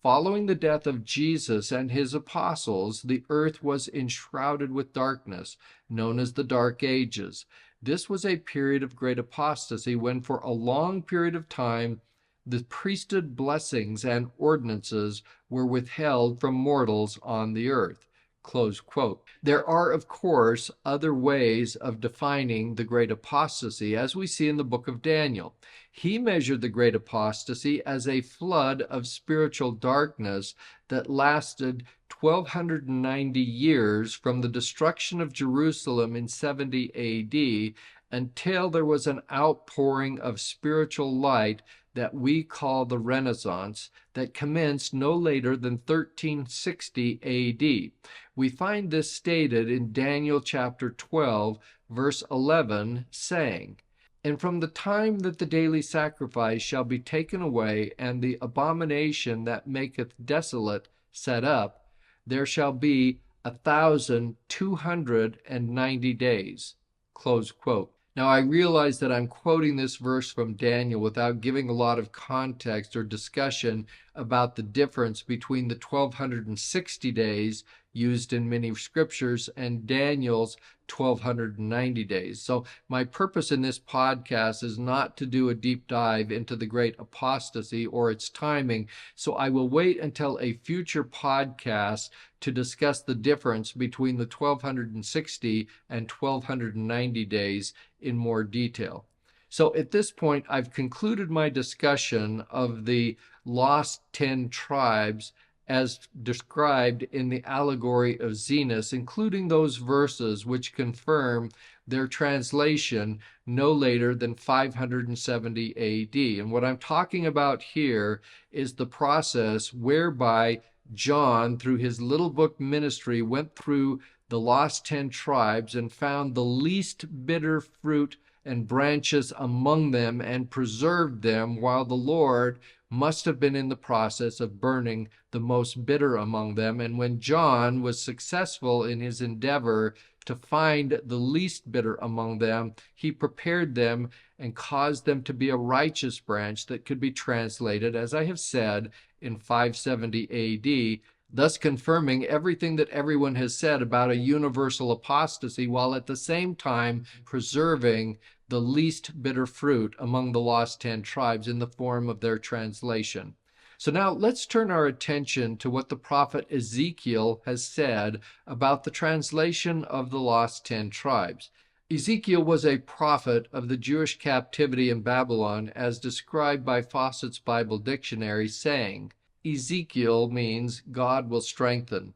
"Following the death of Jesus and his apostles, the earth was enshrouded with darkness, known as the Dark Ages. This was a period of great apostasy when for a long period of time the priesthood blessings and ordinances were withheld from mortals on the earth. Close quote. There are, of course, other ways of defining the great apostasy, as we see in the book of Daniel. He measured the great apostasy as a flood of spiritual darkness that lasted 1290 years from the destruction of Jerusalem in 70 AD until there was an outpouring of spiritual light that we call the Renaissance that commenced no later than 1360 AD. We find this stated in Daniel chapter 12, verse 11, saying, "And from the time that the daily sacrifice shall be taken away, and the abomination that maketh desolate set up, there shall be 1,290 days." Close quote. Now, I realize that I'm quoting this verse from Daniel without giving a lot of context or discussion about the difference between the 1260 days used in many scriptures and Daniel's 1290 days. So my purpose in this podcast is not to do a deep dive into the great apostasy or its timing. So I will wait until a future podcast to discuss the difference between the 1260 and 1290 days in more detail. So at this point, I've concluded my discussion of the lost 10 tribes as described in the Allegory of Zenos, including those verses which confirm their translation no later than 570 AD. And what I'm talking about here is the process whereby John, through his little book ministry, went through the lost 10 tribes and found the least bitter fruit and branches among them and preserved them, while the Lord must have been in the process of burning the most bitter among them. And when John was successful in his endeavor to find the least bitter among them, he prepared them and caused them to be a righteous branch that could be translated, as I have said, in 570 AD, thus confirming everything that everyone has said about a universal apostasy, while at the same time preserving the least bitter fruit among the lost 10 tribes in the form of their translation. So now let's turn our attention to what the prophet Ezekiel has said about the translation of the lost 10 tribes. Ezekiel was a prophet of the Jewish captivity in Babylon, as described by Fawcett's Bible Dictionary, saying, Ezekiel means God will strengthen,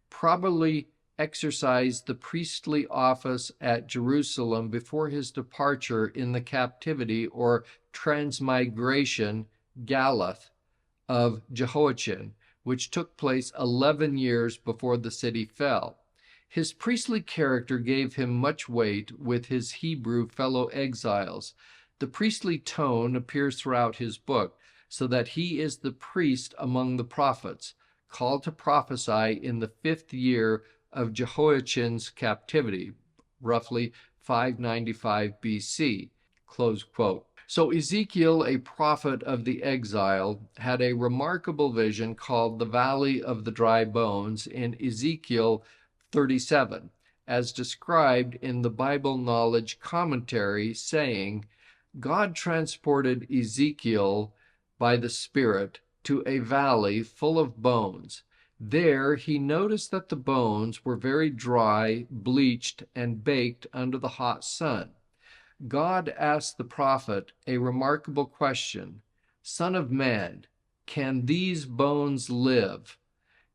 probably exercised the priestly office at Jerusalem before his departure in the captivity or transmigration, Galath, of Jehoiachin, which took place 11 years before the city fell. His priestly character gave him much weight with his Hebrew fellow exiles. The priestly tone appears throughout his book, so that he is the priest among the prophets, called to prophesy in the 5th year of Jehoiachin's captivity, roughly 595 BC, close quote. So Ezekiel, a prophet of the exile, had a remarkable vision called the Valley of the Dry Bones in Ezekiel 37, as described in the Bible Knowledge Commentary, saying, God transported Ezekiel by the Spirit to a valley full of bones. There he noticed that the bones were very dry, bleached, and baked under the hot sun. God asked the prophet a remarkable question, Son of man, can these bones live?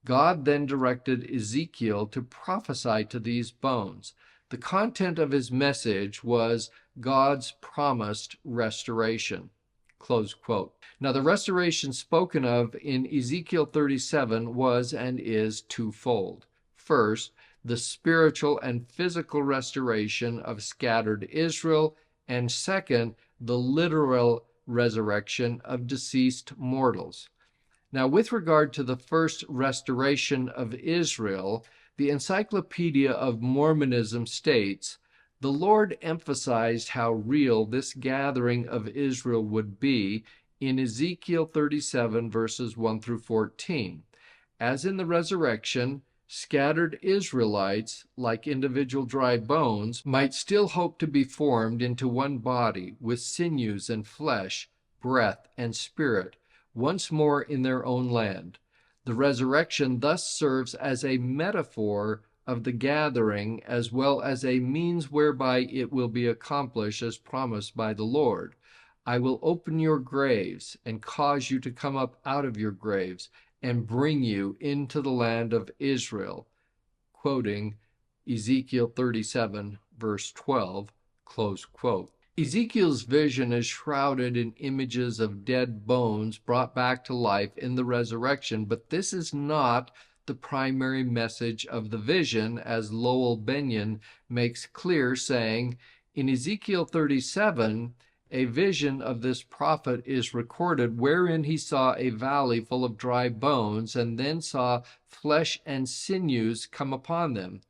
God then directed Ezekiel to prophesy to these bones. The content of his message was God's promised restoration. Close quote. Now, the restoration spoken of in Ezekiel 37 was and is twofold. First, the spiritual and physical restoration of scattered Israel, and second, the literal resurrection of deceased mortals. Now, with regard to the first restoration of Israel, the Encyclopedia of Mormonism states, the Lord emphasized how real this gathering of Israel would be in Ezekiel 37, verses 1 through 14. As in the resurrection, Scattered Israelites, like individual dry bones, might still hope to be formed into one body with sinews and flesh, breath and spirit, once more in their own land. The resurrection thus serves as a metaphor of the gathering as well as a means whereby it will be accomplished as promised by the Lord. I will open your graves and cause you to come up out of your graves and bring you into the land of Israel. Quoting Ezekiel 37, verse 12, close quote. Ezekiel's vision is shrouded in images of dead bones brought back to life in the resurrection, but this is not the primary message of the vision, as Lowell Benyon makes clear, saying, in Ezekiel 37, a vision of this prophet is recorded, wherein he saw a valley full of dry bones, and then saw flesh and sinews come upon them.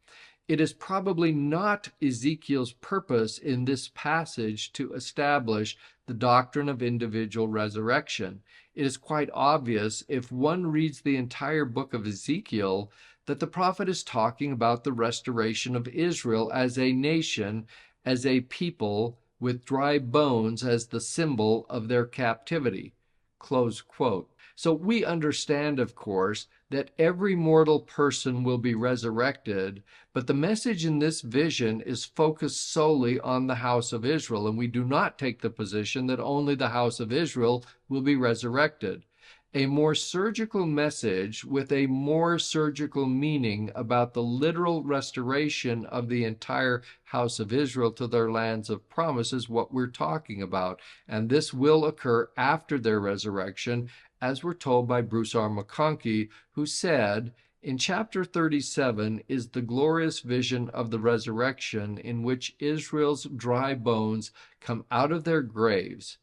It is probably not Ezekiel's purpose in this passage to establish the doctrine of individual resurrection. It is quite obvious, if one reads the entire book of Ezekiel, that the prophet is talking about the restoration of Israel as a nation, as a people, with dry bones as the symbol of their captivity. Close quote. So we understand, of course, that every mortal person will be resurrected, but the message in this vision is focused solely on the house of Israel, and we do not take the position that only the house of Israel will be resurrected. A more surgical message with a more surgical meaning about the literal restoration of the entire house of Israel to their lands of promise is what we're talking about. And this will occur after their resurrection, as we're told by Bruce R. McConkie, who said, in chapter 37 is the glorious vision of the resurrection in which Israel's dry bones come out of their graves.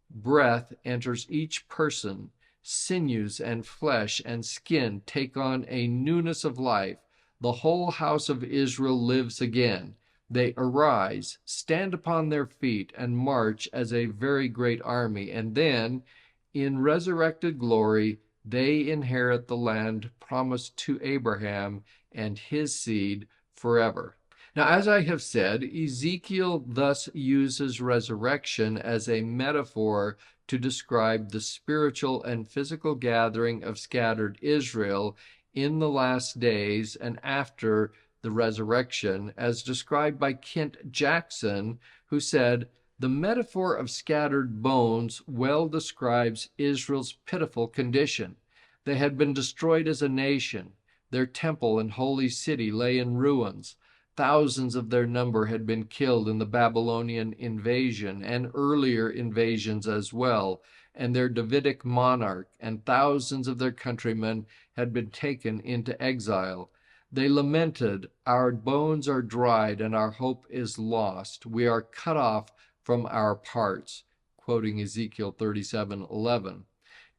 Breath enters each person. Sinews and flesh and skin take on a newness of life. The whole house of Israel lives again. They arise, stand upon their feet, and march as a very great army. And then, in resurrected glory, they inherit the land promised to Abraham and his seed forever. Now, as I have said, Ezekiel thus uses resurrection as a metaphor to describe the spiritual and physical gathering of scattered Israel in the last days and after the resurrection, as described by Kent Jackson, who said, the metaphor of scattered bones well describes Israel's pitiful condition. They had been destroyed as a nation. Their temple and holy city lay in ruins. Thousands of their number had been killed in the Babylonian invasion and earlier invasions as well, and their Davidic monarch and thousands of their countrymen had been taken into exile. They lamented, our bones are dried and our hope is lost. We are cut off from our parts, quoting Ezekiel 37:11.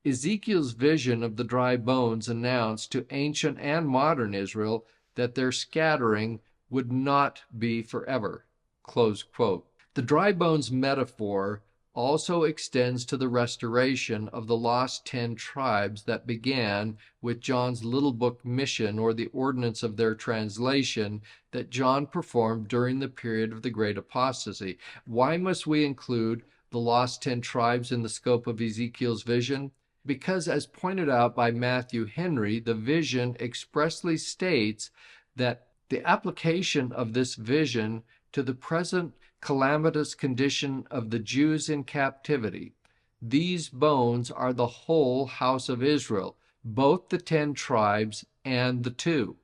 Ezekiel's vision of the dry bones announced to ancient and modern Israel that their scattering would not be forever. Close quote. The dry bones metaphor also extends to the restoration of the lost 10 tribes that began with John's little book mission, or the ordinance of their translation, that John performed during the period of the Great Apostasy. Why must we include the lost 10 tribes in the scope of Ezekiel's vision? Because, as pointed out by Matthew Henry, the vision expressly states that the application of this vision to the present calamitous condition of the Jews in captivity. These bones are the whole house of Israel, both the 10 tribes and the 2.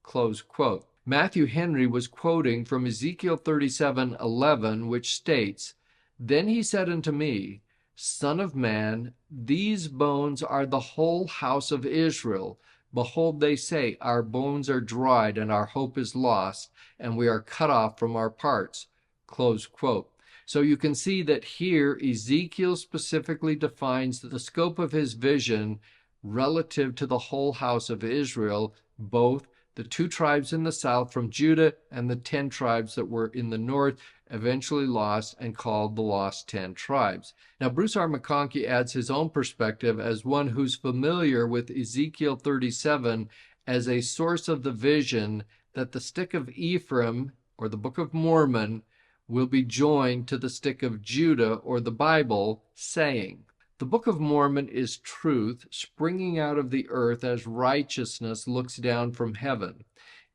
Close quote. Matthew Henry was quoting from Ezekiel 37:11, which states, Then he said unto me, Son of man, these bones are the whole house of Israel. Behold, they say, our bones are dried and our hope is lost, and we are cut off from our parts. Close quote. So you can see that here Ezekiel specifically defines the scope of his vision relative to the whole house of Israel, both the 2 tribes in the south from Judah and the 10 tribes that were in the north, eventually lost and called the lost 10 tribes. Now, Bruce R. McConkie adds his own perspective as one who's familiar with Ezekiel 37 as a source of the vision that the stick of Ephraim, or the Book of Mormon, will be joined to the stick of Judah, or the Bible, saying, "The Book of Mormon is truth springing out of the earth as righteousness looks down from heaven.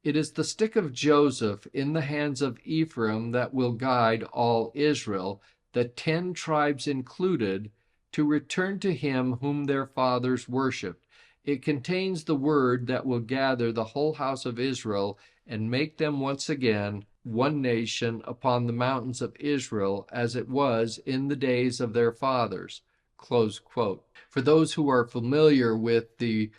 It is the stick of Joseph in the hands of Ephraim that will guide all Israel, the 10 tribes included, to return to him whom their fathers worshipped. It contains the word that will gather the whole house of Israel and make them once again one nation upon the mountains of Israel, as it was in the days of their fathers." Close quote. For those who are familiar with the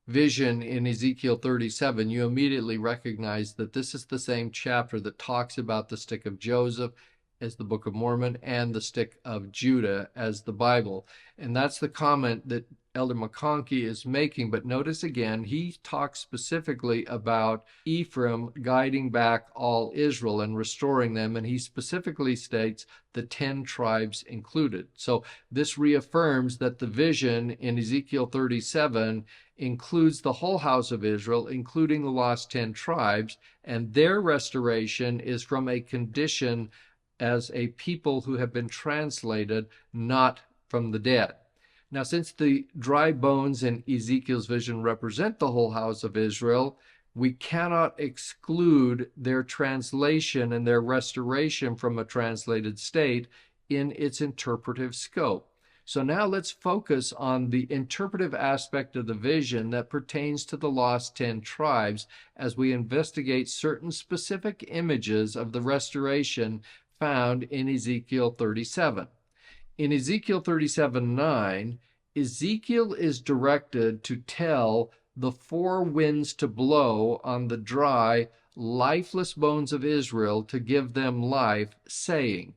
vision in Ezekiel 37, you immediately recognize that this is the same chapter that talks about the stick of Joseph as the Book of Mormon and the stick of Judah as the Bible. And that's the comment that Elder McConkie is making. But notice again, he talks specifically about Ephraim guiding back all Israel and restoring them. And he specifically states the 10 tribes included. So this reaffirms that the vision in Ezekiel 37 includes the whole house of Israel, including the lost 10 tribes, and their restoration is from a condition as a people who have been translated, not from the dead. Now, since the dry bones in Ezekiel's vision represent the whole house of Israel, we cannot exclude their translation and their restoration from a translated state in its interpretive scope. So now let's focus on the interpretive aspect of the vision that pertains to the lost 10 tribes as we investigate certain specific images of the restoration found in Ezekiel 37. In Ezekiel 37:9, Ezekiel is directed to tell the 4 winds to blow on the dry, lifeless bones of Israel to give them life, saying,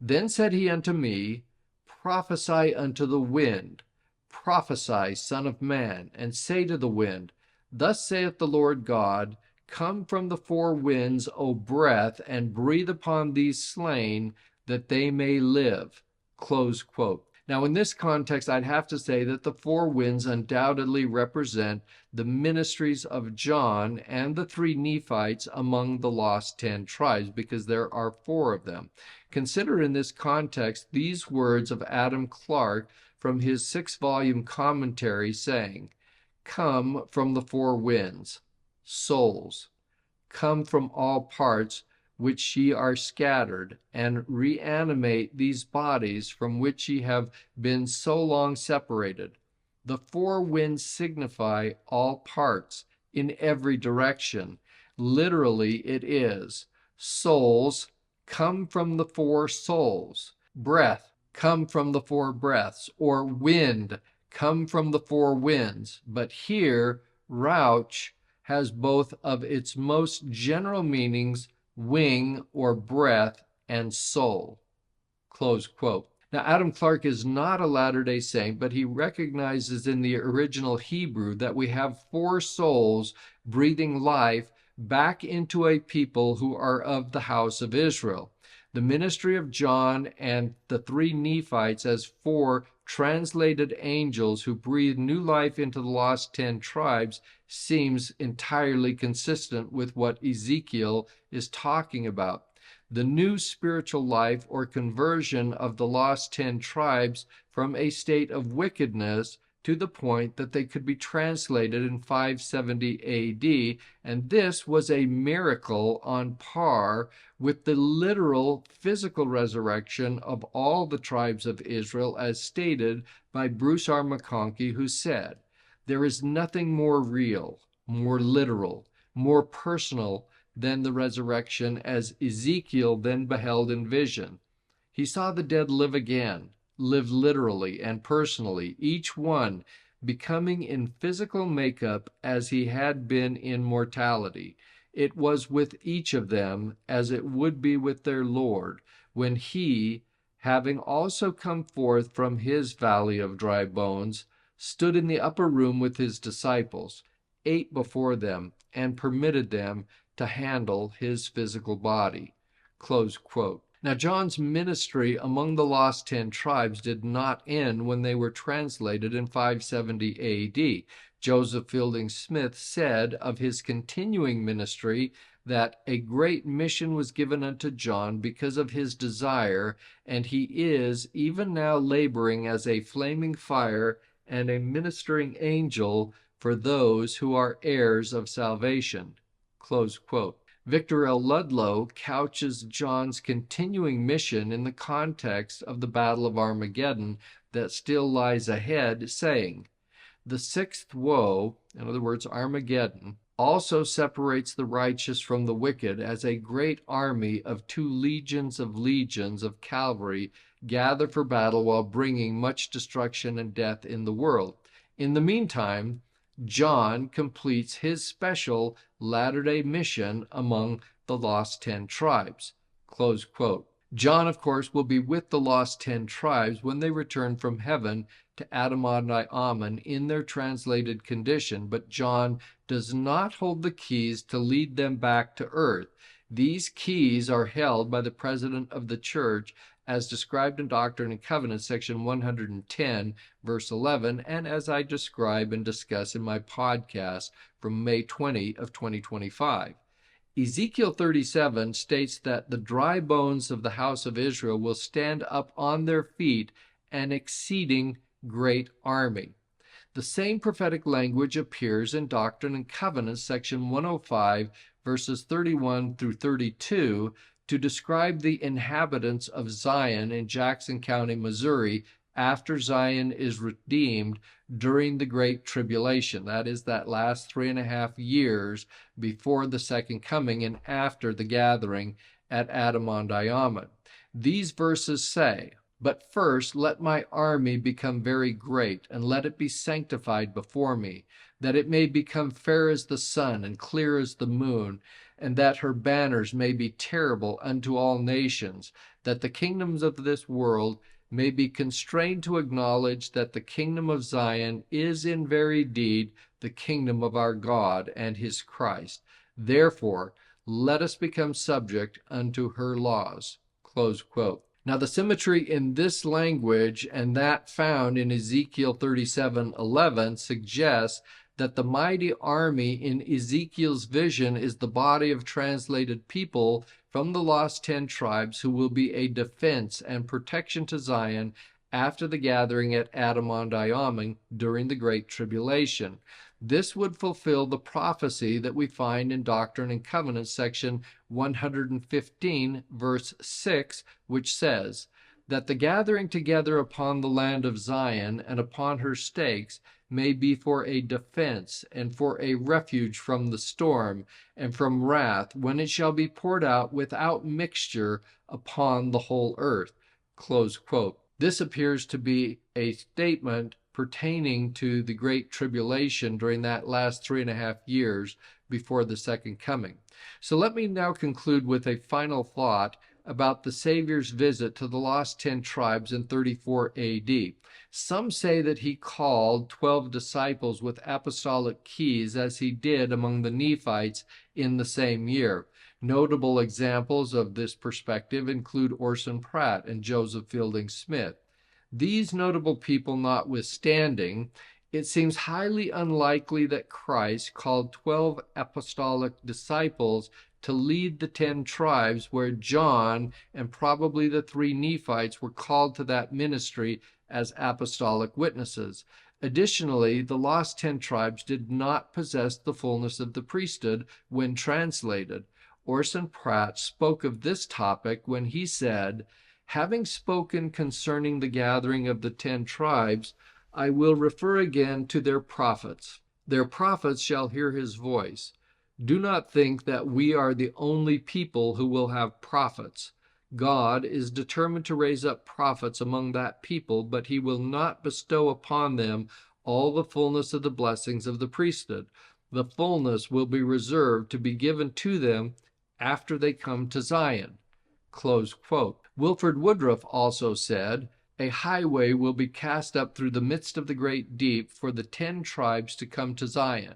"Then said he unto me, Prophesy unto the wind, prophesy, son of man, and say to the wind, Thus saith the Lord God, Come from the 4 winds, O breath, and breathe upon these slain, that they may live." Close quote. Now, in this context, I'd have to say that the 4 winds undoubtedly represent the ministries of John and the 3 Nephites among the lost 10 tribes, because there are 4 of them. Consider in this context these words of Adam Clarke from his 6-volume commentary saying, "Come from the 4 winds, souls, come from all parts which ye are scattered, and reanimate these bodies from which ye have been so long separated." The 4 winds signify all parts in every direction. Literally, it is souls, come from the 4 souls; breath, come from the 4 breaths; or wind, come from the 4 winds. But here, Rauch has both of its most general meanings, wing or breath, and soul. Close quote. Now, Adam Clarke is not a Latter-day Saint, but he recognizes in the original Hebrew that we have 4 souls breathing life back into a people who are of the house of Israel. The ministry of John and the 3 Nephites as 4 translated angels who breathe new life into the lost 10 tribes seems entirely consistent with what Ezekiel is talking about. The new spiritual life or conversion of the lost 10 tribes from a state of wickedness to the point that they could be translated in 570 AD, and this was a miracle on par with the literal physical resurrection of all the tribes of Israel as stated by Bruce R. McConkie, who said, "There is nothing more real, more literal, more personal than the resurrection as Ezekiel then beheld in vision. He saw the dead live again, live literally and personally, each one becoming in physical makeup as he had been in mortality. It was with each of them as it would be with their Lord, when he, having also come forth from his valley of dry bones, stood in the upper room with his disciples, ate before them, and permitted them to handle his physical body." Close quote. Now, John's ministry among the lost 10 tribes did not end when they were translated in 570 A.D. Joseph Fielding Smith said of his continuing ministry that a great mission was given unto John because of his desire, and he is even now laboring as a flaming fire and a ministering angel for those who are heirs of salvation. Close quote. Victor L. Ludlow couches John's continuing mission in the context of the Battle of Armageddon that still lies ahead, saying, "The sixth woe," in other words, Armageddon, "also separates the righteous from the wicked, as a great army of 2 legions of cavalry gather for battle while bringing much destruction and death in the world. In the meantime, John completes his special latter-day mission among the lost 10 tribes." Close quote. John, of course, will be with the lost 10 tribes when they return from heaven to Adam-ondi-Ahman in their translated condition, but John does not hold the keys to lead them back to earth. These keys are held by the president of the church, as described in Doctrine and Covenants, section 110, verse 11, and as I describe and discuss in my podcast from May 20 of 2025. Ezekiel 37 states that the dry bones of the house of Israel will stand up on their feet, an exceeding great army. The same prophetic language appears in Doctrine and Covenants, section 105, verses 31 through 32, to describe the inhabitants of Zion in Jackson County, Missouri, after Zion is redeemed during the Great Tribulation. That is, that last 3.5 years before the second coming and after the gathering at Adam-ondi-Ahman. These verses say, "But first let my army become very great, and let it be sanctified before me, that it may become fair as the sun and clear as the moon, and that her banners may be terrible unto all nations, that the kingdoms of this world may be constrained to acknowledge that the kingdom of Zion is in very deed the kingdom of our God and his Christ. Therefore, let us become subject unto her laws." Close quote. Now, the symmetry in this language and that found in Ezekiel 37:11 suggests that the mighty army in Ezekiel's vision is the body of translated people from the lost 10 tribes who will be a defense and protection to Zion after the gathering at Adam-ondi-Ahman during the Great Tribulation. This would fulfill the prophecy that we find in Doctrine and Covenants, section 115, verse 6, which says, "That the gathering together upon the land of Zion and upon her stakes may be for a defense and for a refuge from the storm and from wrath, when it shall be poured out without mixture upon the whole earth." Close quote. This appears to be a statement pertaining to the Great Tribulation during that last 3.5 years before the second coming. So let me now conclude with a final thought about the Savior's visit to the lost 10 tribes in 34 AD. Some say that he called 12 disciples with apostolic keys, as he did among the Nephites in the same year. Notable examples of this perspective include Orson Pratt and Joseph Fielding Smith. These notable people notwithstanding, it seems highly unlikely that Christ called 12 apostolic disciples to lead the 10 tribes, where John and probably the 3 Nephites were called to that ministry as apostolic witnesses. Additionally, the lost 10 tribes did not possess the fullness of the priesthood when translated. Orson Pratt spoke of this topic when he said, "Having spoken concerning the gathering of the 10 tribes, I will refer again to their prophets. Their prophets shall hear his voice. Do not think that we are the only people who will have prophets. God is determined to raise up prophets among that people, but he will not bestow upon them all the fullness of the blessings of the priesthood. The fullness will be reserved to be given to them after they come to Zion." Close quote. Wilford Woodruff also said, "A highway will be cast up through the midst of the great deep for the 10 tribes to come to Zion,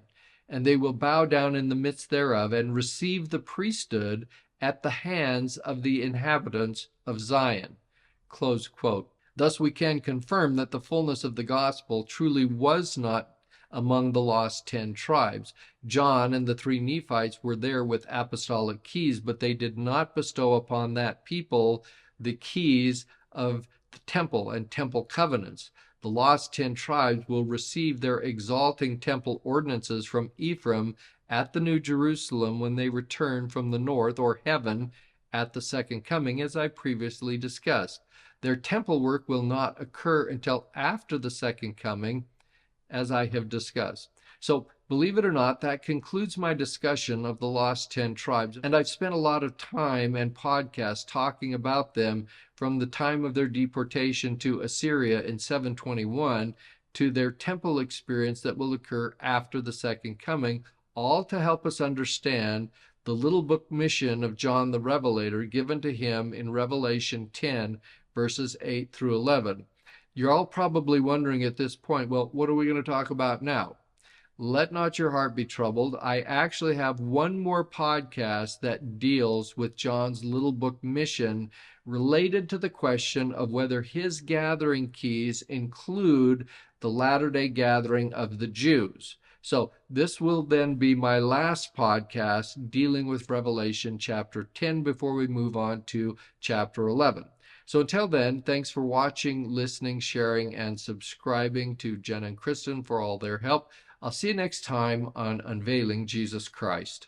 and they will bow down in the midst thereof and receive the priesthood at the hands of the inhabitants of Zion." Close quote. Thus we can confirm that the fullness of the gospel truly was not among the lost 10 tribes. John and the 3 Nephites were there with apostolic keys, but they did not bestow upon that people the keys of the temple and temple covenants. The lost 10 tribes will receive their exalting temple ordinances from Ephraim at the New Jerusalem when they return from the north, or heaven, at the second coming, as I previously discussed. Their temple work will not occur until after the second coming, as I have discussed. So, believe it or not, that concludes my discussion of the lost 10 tribes. And I've spent a lot of time and podcasts talking about them from the time of their deportation to Assyria in 721 to their temple experience that will occur after the second coming, all to help us understand the little book mission of John the Revelator given to him in Revelation 10, verses 8 through 11. You're all probably wondering at this point, well, what are we going to talk about now? Let not your heart be troubled. I actually have one more podcast that deals with John's little book mission related to the question of whether his gathering keys include the latter-day gathering of the Jews. So this will then be my last podcast dealing with Revelation chapter 10 before we move on to chapter 11. So until then, thanks for watching, listening, sharing, and subscribing to Jen and Kristen for all their help. I'll see you next time on Unveiling Jesus Christ.